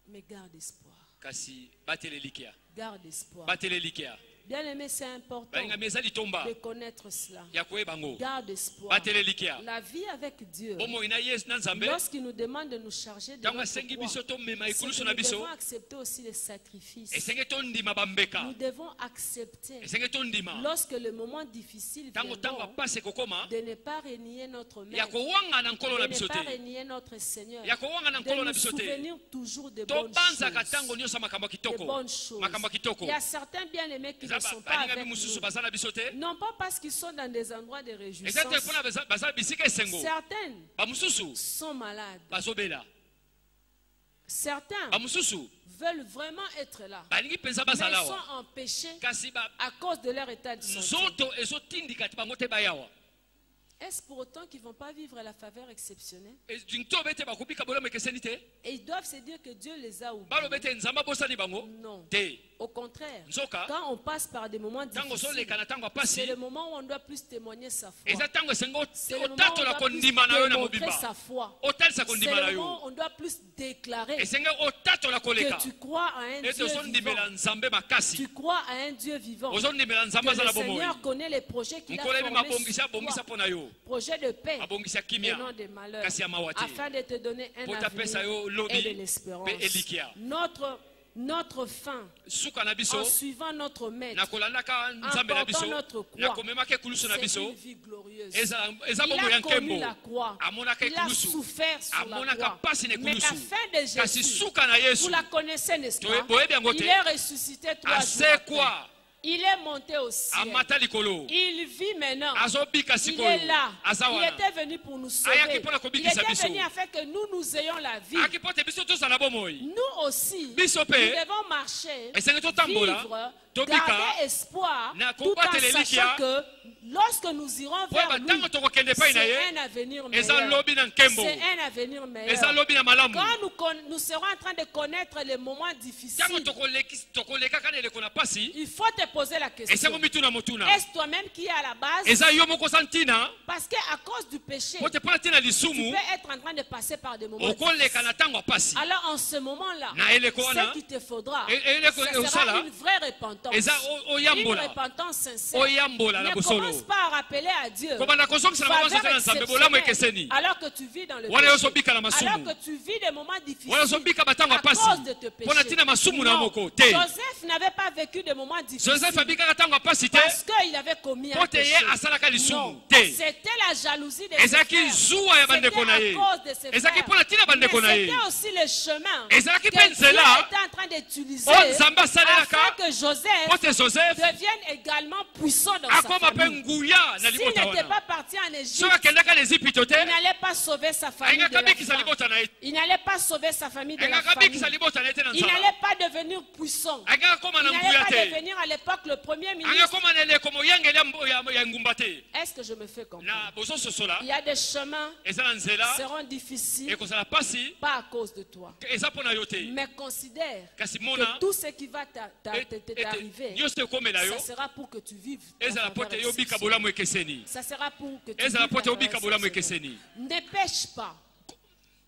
Mais garde espoir. kasi batela elikya Garde espoir. batela elikya Bien aimé, c'est important balingami eza litomba de connaître cela. ya koyeba yango Garde espoir. batela elikya La vie avec Dieu, bomoi na yesu na nzambe lorsqu'il nous demande de nous charger de ntango notre asengi croix, biso tomema c'est que ekulusu na nous biso devons accepter aussi les sacrifices. esenge tondima bambeka Nous devons accepter, esenge tondima lorsque le moment difficile ntango ntango viendra, apasi ekokoma de ne pas renier notre ya Maître, kowanga na nkolo na de ne biso pas te renier notre Seigneur, ya kowanga na de nkolo na nous biso te souvenir toujours de bonnes tobanzaka choses. ntango nyonso makambo ya De kitoko bonnes choses. makambo ya kitoko Il y a certains bien-aimés qui eza ne sont pas balingami avec mosusu nous. baza na biso te Non pas parce qu'ils sont dans des endroits de eza te réjouissance. mpona baza bisika esengo Certains bamosusu sont malades. bazobela Certains bamosusu veulent vraiment être là, balingi mpenza mais bazala sont awa empêchés kasi à cause de leur état de santé. nzoto ezotindika ti bango te baya awa Est-ce pour autant qu'ils ne vont pas vivre la faveur exceptionnelle? tobe te bakobika bolamu ekeseni te Et ils doivent se dire que Dieu les a balobe oubliés. te nzambe abosani bango Non. te Au contraire, nzoka quand on passe par des moments ntango difficiles, ozoleka na ntango c'est apasi le moment où on doit plus témoigner sa foi. eza ntango esengo C'est le moment où on otatola doit plus kondima na yo na démontrer mobimba sa foi. otalisa C'est kondima na le moment yo où on doit plus déclarer esenge otatola koleka que tu crois à un ete Dieu ozondimela vivant. nzambe makasi Tu crois à un Dieu vivant. ozondimela Que nzambe aza le na bomoi Seigneur connaît les projets qu'il a nkolebi formés mabongisi sur abongisa toi. mpo na yo Projet de paix abongisi ya et kimia non de malheur, kasi ya mawa te afin de te donner un po tapesa yo avenir lobi et de l'espérance. mpe elikia Notre fin, suka na biso en suivant notre maître, na kolandaka nzambe na biso portant notre croix, na komemaka ekulusu na c'est biso une vie glorieuse. eza Il bomoi ya a connu nkembo la croix. amonaka Il a ekulusu souffert sur la amonaka croix. pasi na Mais la ekulusu fin de kasi Jésus, suka na yesu vous la connaissez, n'est-ce boyebi yango pas? te Il est ressuscité 3 jours après. asekwa Il est monté au ciel. amata likolo Il vit maintenant. azobika Il sikoyo est là. aza Il wana était venu pour nous sauver. Ayaki mpona Il kobikisa était biso. venu afin que nous ayons la vie. aki pote biso tozala bomoi Nous aussi, Biso nous pe, devons marcher, esengi totambola, vivre, tobika, garder espoir, na tout en kobatela sachant elikia, que lorsque nous irons po vers batango lui, tokokende epai na c'est ye un avenir eza meilleur. lobi na nkembo C'est un avenir eza meilleur. lobi na malamu Quand nous serons en train de connaître les moments ntango difficiles, tokolekaka na eleko na pasi il faut te poser la question. esengo mituna motuna Est-ce toi-même qui est à la base? eza yo moko oza ntina Parce qu'à cause du péché, po te mpona ntina tu lisumu peux être en train de passer par des moments okoleka na ntango ya pasi Alors en ce moment-là, Na eleko wana, ce qu'il te faudra, eleko ce sera osala, une vraie repentance. eza Une oyambola repentance sincère. oyambola na Ne bosolo commence pas à rappeler à Dieu kobanda kozongisela mabanzo te na faveur nzambe bolamu exceptionnelle ekeseni alors que tu vis dans le wana yo péché. ozobika na masumu Alors que tu vis des moments difficiles wana ozobika batango ya à pasi cause de tes mpona péchés. ntina masumu na Non. moko te Joseph n'avait pas vécu des moments difficiles joseph abikaka ntango ya pasi te parce qu'il avait commis un po te péché. ye asalaka lisumu Non. te C'était la jalousie de ses ezalaki frères. zuwa ya bandeko C'était na à ye cause de ses ezalaki frères. mpona ntina bandeko na Mais ye c'était aussi le chemin ezalaki que mpe Dieu nzela était en train d'utiliser oyo nzambe afin asalelaka que Joseph po te joseph devienne également puissant dans sa akoma mpe famille. nguya na S'il libota n'était wana pas parti en Égypte, soki akendaka na ezipito te il n'allait pas sauver sa famille de ayingaka la bikisa faim. libota na ye Il n'allait pas sauver sa famille de la ayingaka famille. bikisa libota na ye te na Il nzala n'allait pas devenir puissant. ayingaka koma Il na n'allait nguya pas te devenir à l'époque le premier ayingaka ministre. koma na eleko moyangeli ya ngumba te Est-ce que je me fais comprendre? na bozososola Il y a des chemins eza na qui nzela seront difficiles, ekozala pasi pas à cause de toi. eza mpo na yo te Mais considère kasi que mona tout ce qui va t'arriver, nyonso ekomela yo ça sera pour que tu vives. ta ezala mpo faveur te yobika exceptionnelle. bolamu ekeseni Ça sera pour que tu ezala vives mpo ta te yobika faveur bolamu exceptionnelle. ekeseni Ne pêche pas.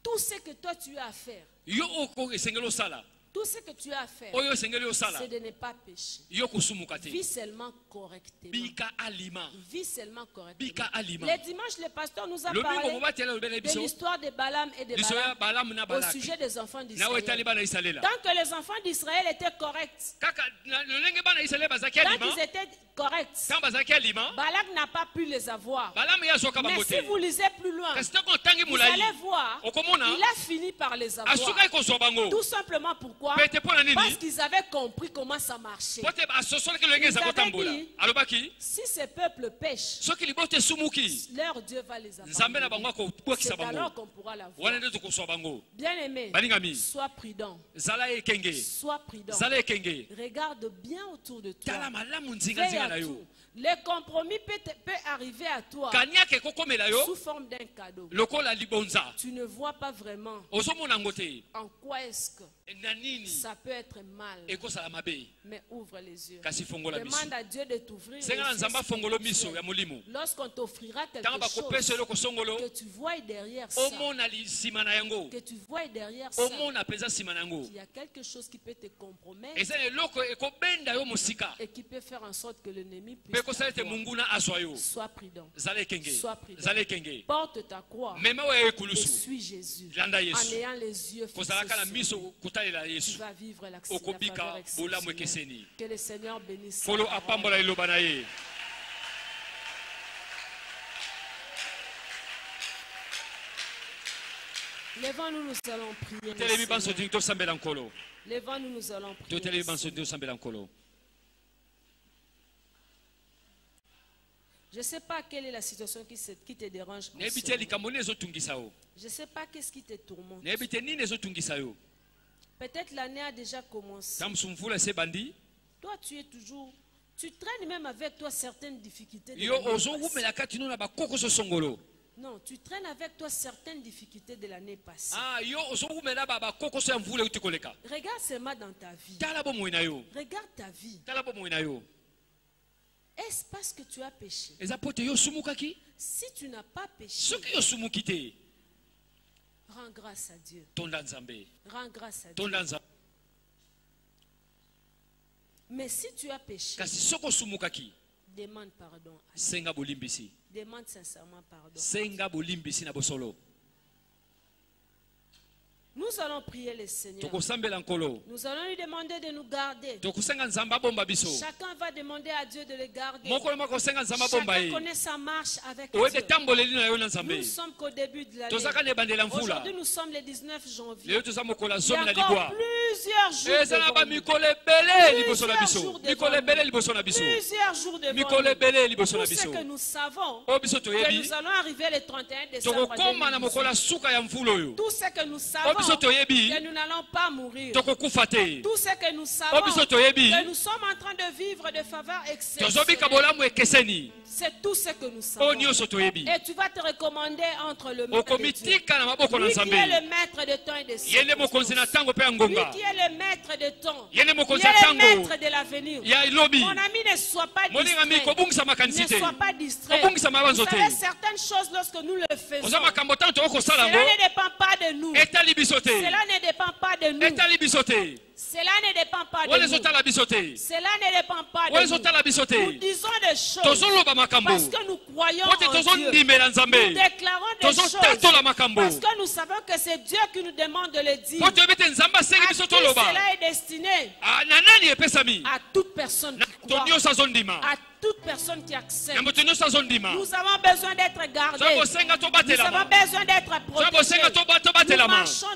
Tout ce que toi tu as à faire, yo oko esengeli osala tout ce que tu as à faire, oyo esengeli osala c'est de ne pas pécher. yo kosumuka te Vis seulement correctement. bika alima Vis seulement correctement. bika alima Les dimanches, le pasteur nous a lomingo parlé mobatela lobele de biso l'histoire de Balaam et de liso ya Balak balamu na au balaki sujet des enfants nawe etali d'Israël. bana isalela Tant que les enfants d'Israël étaient corrects, kaka lolenge bana isalela bazalaki tant alima qu'ils étaient corrects, ntango bazalaki alima Balak n'a pas pu les avoir. balamu ye azoka Mais bango si te vous lisez plus loin, kasi ntango otangi vous molai allez voir, okomona il a fini par les avoir. asukaki kozwa bango Tout simplement pourquoi? pete mpo na Parce nini qu'ils avaient compris comment ça marchait. po te asosolaki lolenge eza Ils avaient kotambola dit, alobaki si ces peuples pêchent, soki libota esumuki leur Dieu va les nzambe na bango abandonner. akobwakisa C'est alors bango qu'on pourra la wana voir. nde tokozwa bango Bien-aimé, Balingami. sois prudent. zala ekenge Sois prudent. zala ekenge Regarde bien autour de toi. tala malamu Veille nzinganzinga na à yo tout. Le compromis peut arriver à toi kaniaka ekokomela yo sous forme d'un cadeau. lokola libonza Tu ne vois pas vraiment ozomona yango te en quoi est-ce que na nini ça peut être mal. ekosala mabe Mais ouvre les yeux. kasi fongola miso Demande à Dieu de t'ouvrir les senga na yeux nzambe afongola miso ya spirituels. molimo Lorsqu'on t'offrira quelque ntango bakopesa chose, eloko songolo que tu vois derrière ça, omona nsima na yango que tu vois derrière ça, omona mpenza nsima na yango qu'il y a quelque chose qui peut te compromettre eza eloko ekobenda yo mosika et qui peut faire en sorte que l'ennemi mpe puisse ekosala ete t'avoir. monguna azwa yo Sois prudent. zala ekenge Sois prudent. zala ekenge Porte ta croix mema oyo et ekulusu suis Jésus. landa En yesu ayant les yeux fixés kozalaka na sur miso lui, kotalela tu yesu vas vivre la okobika faveur bolamu exceptionnelle. ekeseni Que le Seigneur bénisse. folo sa parole. apambola liloba na ye Levons-nous, nous allons prier. le totelemi Seigneur. banso ndingi tosambela nkolo Levons-nous, nous allons prier. totelemi le banso Seigneur. ndingi tosambela nkolo Je ne sais pas quelle est la situation qui te dérange. en nayebi ce te moment. likambo nini ezotungisa yo Je ne sais pas qu'est-ce qui te tourmente. nayebi te nini ezotungisa yo Peut-être l'année a déjà commencé. ntango mosu mvula ese ebandi Toi, tu es toujours... Tu traînes même avec toi certaines difficultés. de yo l'année passée. ozowumela kati no na bakokoso songolo Non, tu traînes avec toi certaines difficultés de l'année passée. ah yo ozowumela bakokoso ya mvula euti koleka Regarde seulement dans ta vie. tala bomoi na yo Regarde ta vie. tala bomoi na yo Est-ce parce que tu as péché? eza po te yo osumukaki Si tu n'as pas péché, soki yo osumuki te rends grâce à Dieu. tonda nzambe Rends grâce à Dieu. tonda nzambe Mais si tu as péché, kasi soki osumukaki demande pardon à Dieu. senga bolimbisi Demande sincèrement pardon. senga bolimbisi na bosolo Nous allons prier le Seigneur. tokosambela nkolo Nous allons lui demander de nous garder. tokosenga nzambe abomba biso Chacun va demander à Dieu de le garder. moko na moko kosenga nzambe abomba Chacun ye connaît sa marche avec oyebi Dieu. etamboleli na yo na Nous nzambe ne sommes qu'au début de l'année. tozaka na ebandela mvula Aujourd'hui, nous sommes le 19 janvier. lelo toza mokolo ya Il y zomi a na encore libwa plusieurs jours eza na devant nous. bamikolo ebele liboso na Plusieurs biso jours mikolo devant ebele nous. liboso na biso Plusieurs jours devant mikolo nous. ebele liboso na Tout ce biso que nous savons, oyo biso que toyebi nous allons arriver le 31 décembre tokokóma na mokolo ya 2018. suka ya mvula oyo Tout ce que nous oyo biso savons, toyebi que nous n'allons pas mourir. tokokufa te Tout ce que nous oyo savons, biso toyebi que nous sommes en train de vivre de faveurs tozobika exceptionnelles. bolamu ekeseni C'est tout ce que nous oyo savons. nyonso toyebi Et tu vas te recommander entre le maître de Dieu. okomitika na maboko na Lui qui nzambe est le maître de temps et de ye nde mokonzi na circonstances. ntango mpe ya Lui ngonga qui est le maître de temps. ye nde Qui mokonzi ya est le ntango maître de l'avenir. ya lobi Mon ami, ne sois pas molingami distrait. kobungisa makanisi Ne te sois pas distrait. kobungisa Vous mabanzo te savez, certaines choses, lorsque nous le faisons, oza makambo ntango tokokosala cela yango ne dépend pas de nous. etali biso te Cela ne dépend pas de nous. etali biso te Cela ne dépend pas wana de nous. ezotala biso te Cela ne dépend pas wana de nous. ezotala biso Nous te disons des choses tozoloba makambo parce que nous croyons po te en Dieu. tozondimela Nous nzambe déclarons des choses tozotatola makambo parce que nous savons que c'est Dieu qui nous demande de le dire. po toyebi te nzambe asengi À biso qui toloba cela est destiné? Ah, na nani epesami À toute personne na qui to croit, nyonso azondima à toute personne qui accepte. na moto nyonso azondima Nous avons besoin d'être toza gardés. kosenga Nous avons tobatelama besoin d'être toza protégés. kosenga Nous tobatelama marchons,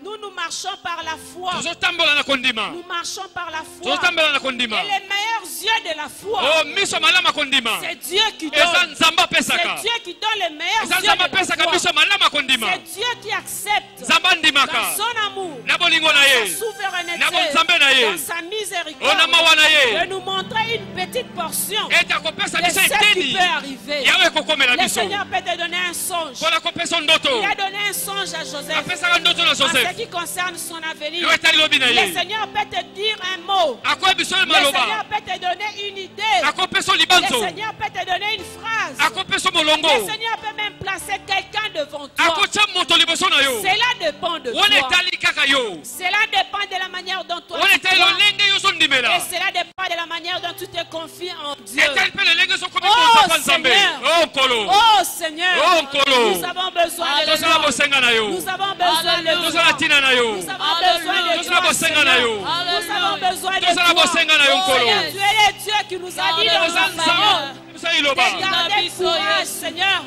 nous marchons par la foi. tozotambola na kondima Nous marchons par la foi. tozotambola na Et kondima les meilleurs yeux de la foi, o miso malama kondima c'est Dieu qui eza donne. nzambe C'est apesaka Dieu qui donne les meilleurs eza yeux nzambe de la apesaka foi. biso malama kondima C'est Dieu qui accepte nzambe dans andimaka son amour, na bolingo na sa ye souveraineté, na bonzambe na ye dans sa o miséricorde, na mawa na ye de nous montrer une petite portion ete akopesa de biso ce qui eteni peut arriver. yawe ekokomela Le biso Seigneur peut te donner un songe. mpona kopesa ndoto Il a donné un songe à Joseph apesaka ndoto na en ce joseph qui concerne son avenir. yo etali lobi na Le ye Seigneur peut te dire un mot. akoyebiso ye Le Seigneur maloba peut te donner une idée. akopesa Le libanzo Seigneur peut te donner une phrase. akopesa molongo Le Seigneur peut même placer quelqu'un devant toi. akotya moto liboso na yo Cela dépend de wana toi. etali kaka yo Cela dépend de la manière dont toi wana tu etali crois. lolenge yo ozondimela Et cela dépend de la manière dont tu te confies en Dieu. etali mpe lolenge ozokomi Oh, konzapa nzambe Seigneur. o nkolo Oh Seigneur, Oh, Nkolo. nous avons besoin de tosala toi. bosenga na yo Nous avons besoin de tosala toi. ntina na yo Nous avons besoin de tosala toi, bosenga na yo Seigneur. Nous avons besoin de tosala toi. bosenga na yo nkolo Seigneur, tu es le Dieu qui nous a dit dans toza la nzambe parole tosala iloba de garder courage, Seigneur.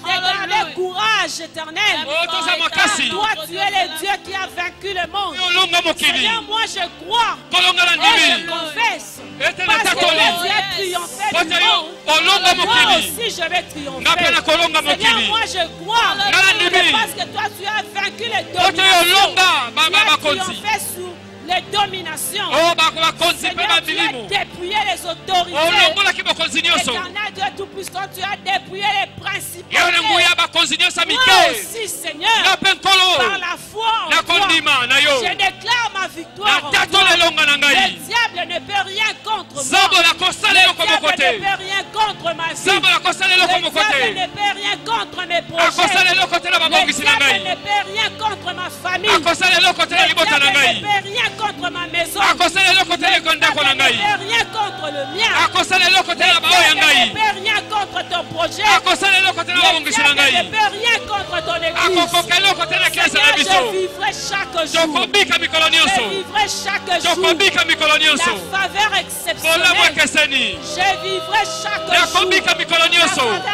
De garder courage éternel. o toza makasi Toi, tu es le Dieu qui a vaincu le monde. olonga mokili Seigneur, moi je crois kolonga na et je ndimi confesse. ete Parce que natatoli tu as triomphé po du te yo monde. olonga Moi mokili aussi je vais nga mpe na triompher. kolonga Seigneur, mokili moi je crois. Nala ndimi. Parce que toi tu as vaincu les po te yo dominations. olonga Tu as bakonzi triomphé sous les dominations. o bakonzi mpe Seigneur, tu as babilimo dépouillé les autorités. olongolaki bakonzi nyonso Éternel Dieu Tout-Puissant, tu as dépouillé les principautés. yo na nguya bakonzi nyonso ya Moi mike aussi, Seigneur, nga mpe nkolo par la foi en na toi, kondima na yo je déclare ma victoire en natatola toi. elonga na Le ngai diable ne peut rien contre moi. nzambo nakosala Le eloko moko diable ne te peut rien contre ma vie. nzambo nakosala eloko Le moko diable te ne peut rien contre mes projets. akosala eloko te na Le babongisi na diable ngai ne peut rien contre ma famille. akosala eloko te na Le libota na diable ngai ne peut rien contre ma maison. akosala eloko te na ndako na Le diable ngai ne peut rien contre le mien. akosala eloko te na Le bao ya diable ne ngai peut rien contre ton projet. akosala eloko te na Le babongisi na diable ne ngai peut rien contre ton église. akokoka eloko te na klase na Seigneur, biso je vivrai chaque jour. tokobika mikolo Je nyonso vivrai chaque jour tokobika mikolo nyonso la faveur bolamu exceptionnelle. ekeseni Je vivrai chaque jour nakobika mikolo la nyonso faveur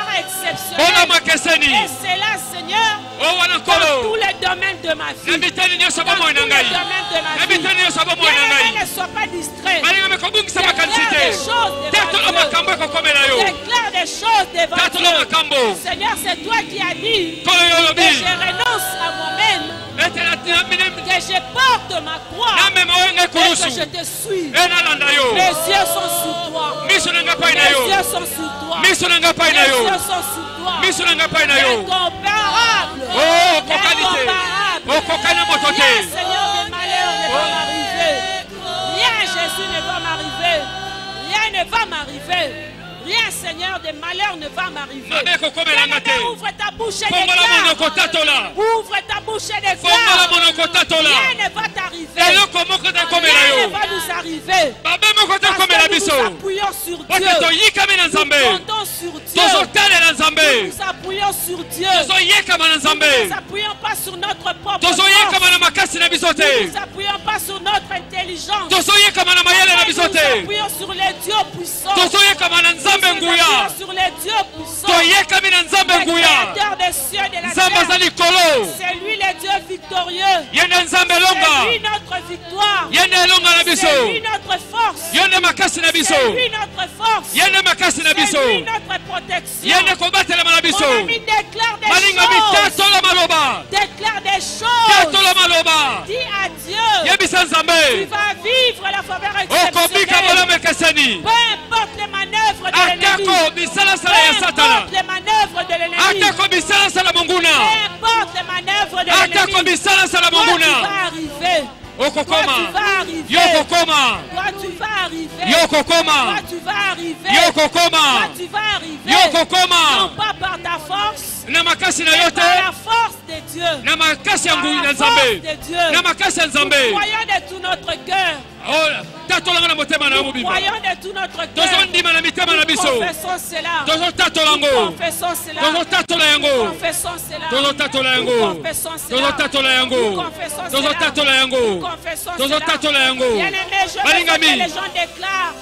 bolamu exceptionnelle. ekeseni Et c'est là, Seigneur, o wana dans tous nkolo les domaines de ma na vie. miteni nyonso Dans tous bomoi les na ngai domaines de ma na vie. miteni nyonso bomoi na Bien-aimé, ngai ne sois pas distrait. balingami kobungisa makanisi Déclare des te choses tatola devant Dieu. makambo ekokomela yo Déclare des choses devant tatola Dieu. makambo Seigneur, c'est toi qui as dit nkolo yo que olobi je renonce à moi-même, ete que je porte ma croix namema oyo ngai et que kulusu je te suis. e nalanda yo Mes yeux sont sur toi. miso na ngai pai na Mes yo yeux sont sur toi. miso na ngai pai na Mes yo yeux sont sur toi. miso na ngai pai na yo Incomparable. o okokani te Incomparable. okokani moto Rien, te Seigneur, de malheur ne va m'arriver. Rien, Jésus, ne va m'arriver. Rien ne va m'arriver. Rien, Seigneur, de malheur ne va m'arriver. mabe ekokomelanga te Bien-aimé, ouvre ta bouche et fongola déclare. monoko tatola Ouvre ta bouche et fongola déclare. monoko tatola Rien ne va t'arriver. eloko moko te ekomela Rien ne yo va nous arriver. mabe moko te Parce ekomela que nous biso nous appuyons sur po te Dieu. toyikami na Nous nzambe comptons sur Dieu. tozotalela Nous nzambe nous appuyons sur Dieu. tozoyekama na Nous ne nzambe nous appuyons pas sur notre propre tozoyekama force. na makasi na biso Nous te ne nous appuyons pas sur notre intelligence. tozoyekama na mayele na Mais biso nous te appuyons sur les dieux puissants. tozoyekama na nzambe Nous nguya appuyons sur les dieux puissants. toyekami na nzambe Le nguya créateur des cieux et de la nzambe aza terre. likolo C'est lui le Dieu victorieux. ye nde nzambe C'est elonga lui notre victoire. ye nde elonga na biso C'est lui notre force. ye nde makasi na biso C'est lui notre force. ye nde makasi na biso C'est lui notre protection. ye nde kobatelema na biso Mon ami déclare des malingami choses. tatola maloba Déclare des choses. tatola maloba Dis à Dieu. yebisa Tu nzambe vas vivre la faveur okobika exceptionnelle. bolamu ekeseni Peu importe les manœuvres de l'ennemi. atako bisalasala ya Peu satana importe les manœuvres de l'ennemi. atako bisalasala monguna Peu importe les manœuvres de atako l'ennemi. bisalasala Toi, tu monguna vas arriver. Toi, tu okokoma vas arriver. yokokoma Toi, tu vas arriver. yokokoma Toi, tu vas arriver. yokokoma Toi, tu vas arriver. yokokoma Non pas par ta force, na makasi na mais yo par la te force de Dieu. na makasi ya Par ngui na la force nzambe de Dieu. na makasi ya Nous nzambe croyons de tout notre cœur. tatolanga na motema na yo Nous mobimba croyons de tout notre cœur. tozondima na mitema na Nous biso confessons cela. tozotatola Nous yango confessons cela. tozotatola Nous yango confessons cela. tozotatola Nous yango confessons cela. tozotatola yango Nous confessons cela. tozotatola Nous yango confessons tozotatola cela. yango Bien-aimés, je veux que balingami les gens déclarent.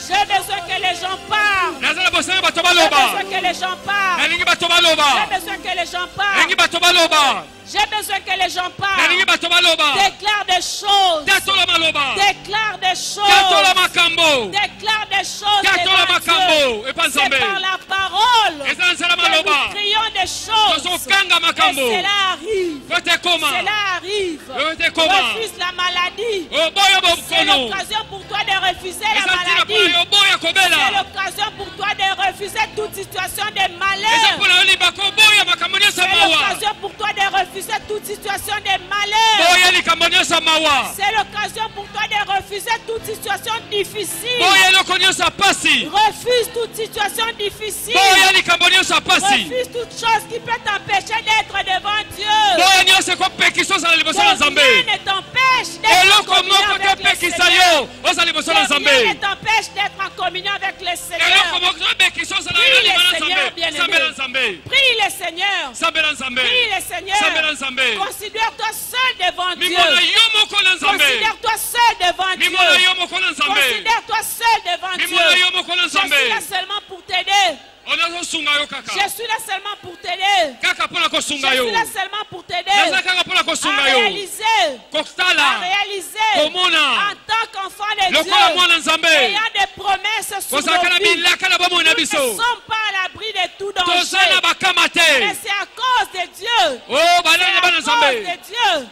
J'ai besoin que les gens parlent. naza na bosenga bato J'ai baloba besoin que les gens parlent. nalingi bato baloba J'ai besoin que les gens nalingi parlent. bato baloba J'ai besoin que les gens nalingi parlent. bato baloba Déclare des choses. tatola maloba Déclare des tatola choses. makambo Déclare des choses. tatola devant Dieu. makambo epa C'est nzambe par la parole eza na nzela que nous maloba crions des choses. tozokanga Et makambo cela arrive. po tekoma Cela arrive. po tekoma Refuse la maladie. oboya C'est bokono l'occasion pour toi de refuser la eza ntina mpona maladie. yo oboya C'est kobela l'occasion pour toi de refuser toute situation de eza malheur. mpona yo libaka oboya makambo nyonso ya C'est mawa l'occasion pour toi de refuser toute situation de malheur. boya likambo nyonso ya mawa C'est l'occasion pour toi de refuser toute situation difficile. boya eloko nyonso ya pasi Refuse toute situation difficile. boya likambo nyonso ya pasi Refuse toute chose qui peut t'empêcher d'être devant Dieu. boya nyonso ekopekisa ozala liboso na Que nzambe rien ne t'empêche d'être en eloko communion moko avec le topekisa Seigneur. yo ozala liboso na Que rien ne nzambe t'empêche d'être en communion avec le eloko Seigneur. moko topekisa ozala Prie yo lima na le Seigneur, nzambe bien-aimé. nzambe na nzambe Prie le Seigneur. nzambe na nzambe Prie le nzambe na Seigneur. nzambe Considère-toi seul devant Dieu. mimona yo moko na nzambe Considère-toi seul devant mimona Dieu. yo moko na nzambe Considère-toi seul devant mimona Dieu. yo moko na Je suis là nzambe seulement pour t'aider. onazosunga yo kaka Je suis là seulement pour t'aider. kaka mpona Je kosunga yo suis là seulement pour t'aider. naza kaka mpona À kosunga yo réaliser. À kotala réaliser. komona En tant qu'enfant de lokola Dieu. mwana nzambe Ayant des promesses sur kozalaka na nos vies. bilaka na bomoi na Nous ne biso sommes pas à l'abri de tout toza danger. na bakama Mais te c'est à cause de Dieu. o C'est balele à bana cause nzambe de Dieu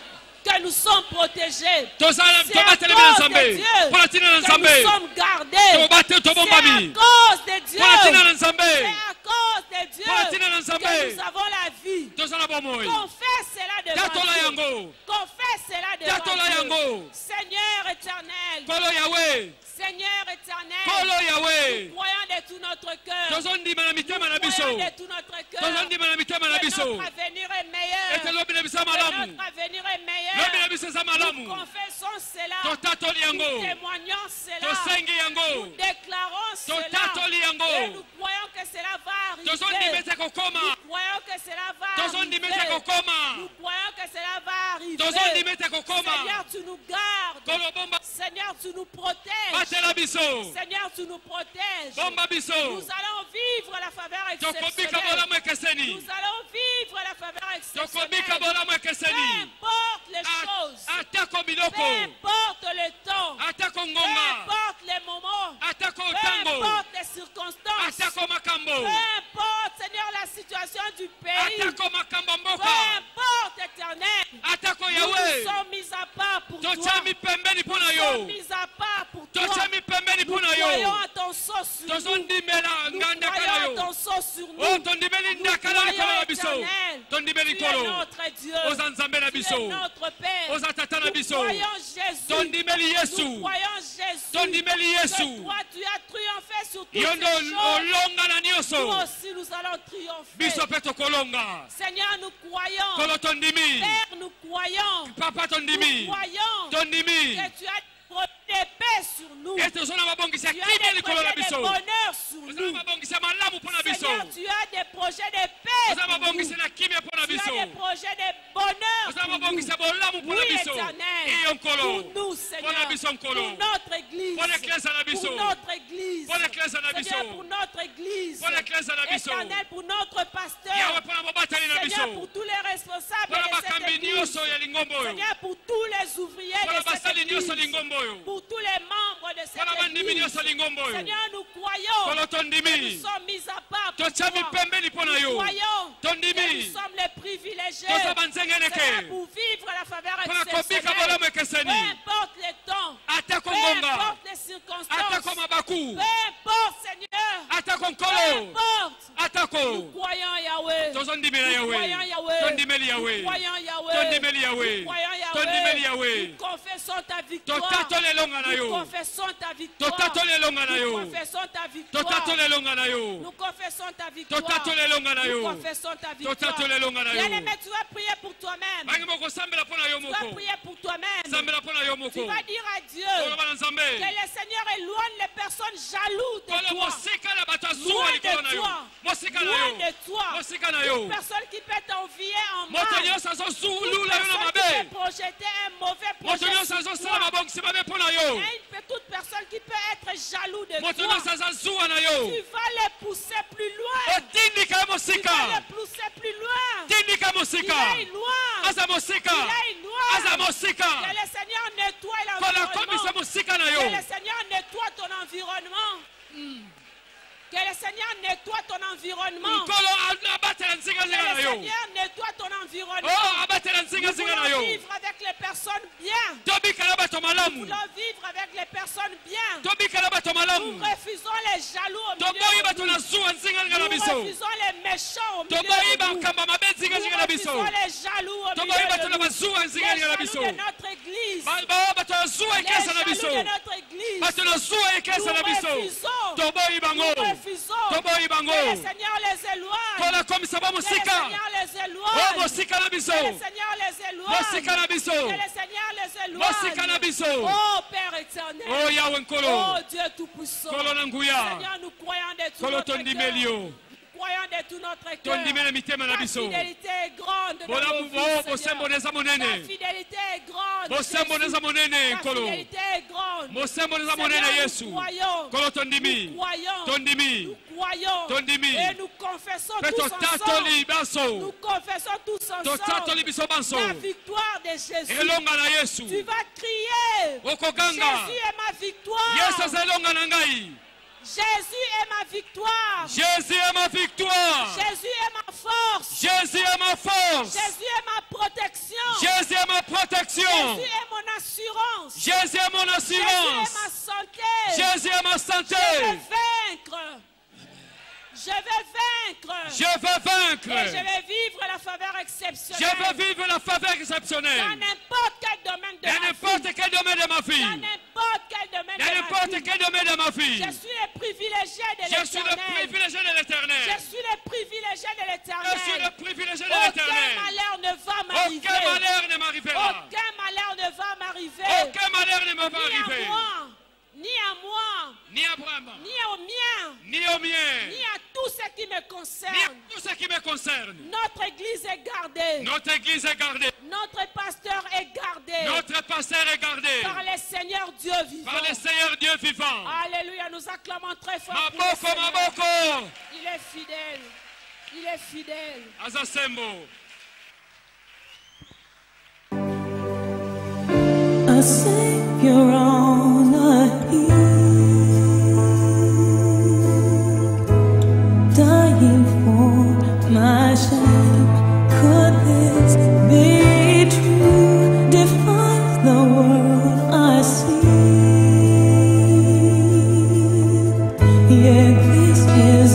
que nous sommes protégés. toza C'est à tobatelemi na cause de nzambe Dieu mpona ntina na que nzambe nous sommes gardés. tobate C'est à tobombami cause de Dieu. mpona ntina na C'est nzambe à cause de Dieu Mpona ntina na que nzambe nous avons la vie. toza na bomoi Confesse cela devant tatola Dieu. yango Confesse cela devant tatola Dieu. yango Seigneur éternel, kolo yawe Seigneur éternel, kolo yawe croyons de tout notre cœur. tozondima na mitema na biso Croyons de tout notre cœur. tozondima na mitema na Que biso notre avenir est meilleur. ete lobi na biso ya Que malamu notre avenir est meilleur. lobi na biso eza Nous malamu confessons cela. totatoli Nous yango témoignons cela. tosengi Nous yango déclarons cela. totatoli Et yango nous croyons que cela va tozondima arriver. ete kokoma Nous croyons que cela va tozondima ete arriver. kokoma Nous croyons que cela va arriver. tozondima ete kokoma Seigneur, tu nous gardes. kolo bomba Seigneur, tu nous protèges. batela biso Seigneur, tu nous protèges. bomba biso Nous allons vivre la faveur tokobika exceptionnelle. bolamu ekeseni Nous allons vivre la faveur tokobika exceptionnelle. bolamu Peu ekeseni importe les choses. atako Peu biloko importe le temps. atako Peu ngonga importe les moments. atako Peu ntango importe les circonstances. atako makambo Peu importe, Seigneur, la situation du pays. atako makambo Peu mboka importe, éternel. atako Nous yawe nous sommes mis à part pour toi. totyami pembeni mpo na Nous sommes yo mis à part pour toi. totyami pembeni Nous mpo na croyons yo à ton sceau sur nous. tozondimela Nous ngandaka na croyons à yo ton sceau sur nous. o tondimeli ndaka na likolo na biso Éternel, tondimeli tu es nkolo notre Dieu. oza nzambe na Tu es biso notre Père. oza tata na Nous biso croyons Jésus. tondimeli Nous yesu croyons Jésus. tondimeli Que yesu toi, tu as triomphé sur toutes yo ces nde choses. olonga na Nous nyonso aussi, nous allons triompher. biso mpe tokolonga Seigneur, nous croyons. kolo tondimi Père, nous croyons. papa Nous tondimi croyons tondimi que tu as promis de paix sur nous. Et tozona mabongisa Tu as kimia des likolo na projets de biso. bonheur sur Tozona nous. mabongisa malamu mpona biso. Seigneur, tu as des projets de paix Tozona pour nous. mabongisa na kimia mpona Tu as biso. des projets de bonheur Tozona pour nous. mabongisa bolamu mpona Oui, biso. éternel. Iyo nkolo. Pour nous, Seigneur. Mpona biso nkolo. Pour notre église. Pour l'église na biso. Pour notre église. Pour l'église na biso. Seigneur, pour notre église. Pour l'église na biso. Éternel, pour notre pasteur. Yawe mpona mobateli na biso. Seigneur, pour tous les responsables Mpona de cette bakambi église. nyonso ya lingombo oyo. Seigneur, pour tous les ouvriers Mpona de cette basali nyonso église. lingombo oyo. Pour tous les membres de cette Mpona bandimi église. nyonso lingombo oyo. Seigneur, nous croyons Kolo que tondimi. nous sommes mis à part pour Totia toi. mipembeli mpona Nous yo. croyons que Tondimi. nous sommes les privilégiés. Toza banzengeneke. Seigneur, pour vivre la faveur Mpona kobika exceptionnelle. bolamu Peu ekeseni. importe les temps. Ata Peu kongonga. importe les Ata circonstances. komabaku. Peu importe, Seigneur. Ata Peu konkolo. importe. Ata Nous ko. croyons Yahweh. Tozondimela Nous croyons Yahweh. Yahweh. Tondimeli Yahweh. Nous croyons Yahweh. Tondimeli Yahweh. Nous croyons Tondimeli Yahweh. Yahweh. Nous confessons ta victoire. Totatole longa na Nous yo. confessons ta victoire. Totatole longa na Nous yo. confessons ta victoire. Totatole longa na yo. Nous confessons ta victoire. Totatole longa na Nous yo. confessons ta victoire. Totatole longa na yo. Bien-aimé, tu vas prier pour toi-même. Bangi moko sambela mpona yo Tu vas moko. prier pour toi-même. Sambela mpona yo Tu moko. vas dire à Dieu Oloba na que Nzambe. le Seigneur éloigne les personnes jalouses de Kolo toi. mosika na bato azuwa Loin likolo na de yo. toi. Mosika na Loin yo. de toi. Mosika na yo. Une personne qui peut t'envier en mal. Moto nyonso azozulula yo na Personne qui mabe. peut projeter un mauvais Moto projet nyonso sur azosala toi. mabongisi mabe mpona yo. Et toute personne qui peut être jaloux de Moto toi. nyonso azazuwa na Tu yo. vas les pousser plus loin. otindika Tu vas mosika. les pousser plus loin. Tindika Il mosika. aille loin. Aza mosika. Il aille loin. Aza mosika. Que le Seigneur nettoie Kola l'environnement. komisa mosika na Que yo. le Seigneur nettoie ton environnement. Que le Seigneur nettoie ton environnement. Nkolo abatela Que nzingazinga na le yo. Seigneur nettoie ton environnement. Oh, abatela Nous nzingazinga na voulons yo. vivre avec les personnes bien. Tobikala bato Nous malamu. voulons vivre avec les personnes bien. Tobikala bato Nous malamu. refusons les jaloux au milieu Toboyi de bato nous. na zuwa nzingazinga na Nous biso. refusons les méchants au milieu Toboyi de nous. bakamba mabe Nous nzingazinga na biso. refusons les jaloux au Toboyi milieu bato de na nous. bazuwa Les nzingazinga na jaloux biso. de notre église. Bato na zuwa Les ekesa na jaloux biso. de notre église. Bato na zuwa ekesa na Nous biso. refusons. Toboyi bango. Nous refusons. Toboyi bango. Que le Seigneur les éloigne. Kola komisa ba Que le mosika. Seigneur les Oh, éloigne. mosika na biso. Que le Seigneur les éloigne. Mosika na biso. Que le Seigneur les éloigne. Mosika na biso. Oh Père éternel. Oh, Yahweh nkolo. Oh Dieu tout-puissant. Kolo na nguya. Seigneur, nous croyons de tout Kolo notre tondimeli cœur. yo. Nous croyons de tout notre cœur. Tondimele mitema na Ta biso. fidélité est grande dans nos Bolamu vies, bo Seigneur. bosembo neza Ta monene. fidélité est grande. Bosembo Jésus. neza monene Ta nkolo. fidélité est grande. Bosembo neza Seigneur, monene nous Yesu. croyons. Kolo tondimi. Nous croyons. Tondimi. Nous croyons. Tondimi. Et nous confessons Pe tous totatoli ensemble. baso. Nous confessons tous Totatoli ensemble biso banso. la victoire de Jésus. Elonga na Yesu. Tu vas crier. Okoganga. Jésus est ma victoire. Yesu aza elonga na ngai. Jésus est ma victoire. Jésus est ma victoire. Jésus est ma force. Jésus est ma force. Jésus est ma protection. Jésus est ma protection. Jésus est mon assurance. Jésus est mon Jésus est assurance. ma santé. Jésus est ma Je santé. vais vaincre. Je vais vaincre. Je veux vaincre. Et je vais vivre la faveur Je exceptionnelle. veux vivre la faveur Dans exceptionnelle. n'importe quel domaine de Dans ma vie. n'importe quel domaine de ma Dans vie. n'importe quel domaine Dans de ma n'importe vie. quel domaine de ma vie. Je suis le privilégié de Je suis le l'éternel. privilégié de Je l'éternel. suis le privilégié de Je suis l'éternel. le privilégié de Aucun l'éternel. malheur ne va m'arriver. Aucun malheur ne m'arrivera. Aucun malheur ne va m'arriver. Aucun malheur ne me va Ni à arriver. moi, ni à moi, Ni à Abraham, ni au mien, ni au mien, ni à tout ce qui me ni à concerne. tout ce qui me concerne. Notre église est gardée. Notre église est gardée. Notre pasteur est gardé Notre pasteur est gardé par le Seigneur Dieu vivant. par le Seigneur Dieu vivant. Alléluia, nous acclamons très fort. pour le Maboko, Seigneur. maboko. Il est fidèle. Il est fidèle. Azasembo. A Savior on a hill, dying for my shame. Could this be true? Defies the world I see. Yeah, this is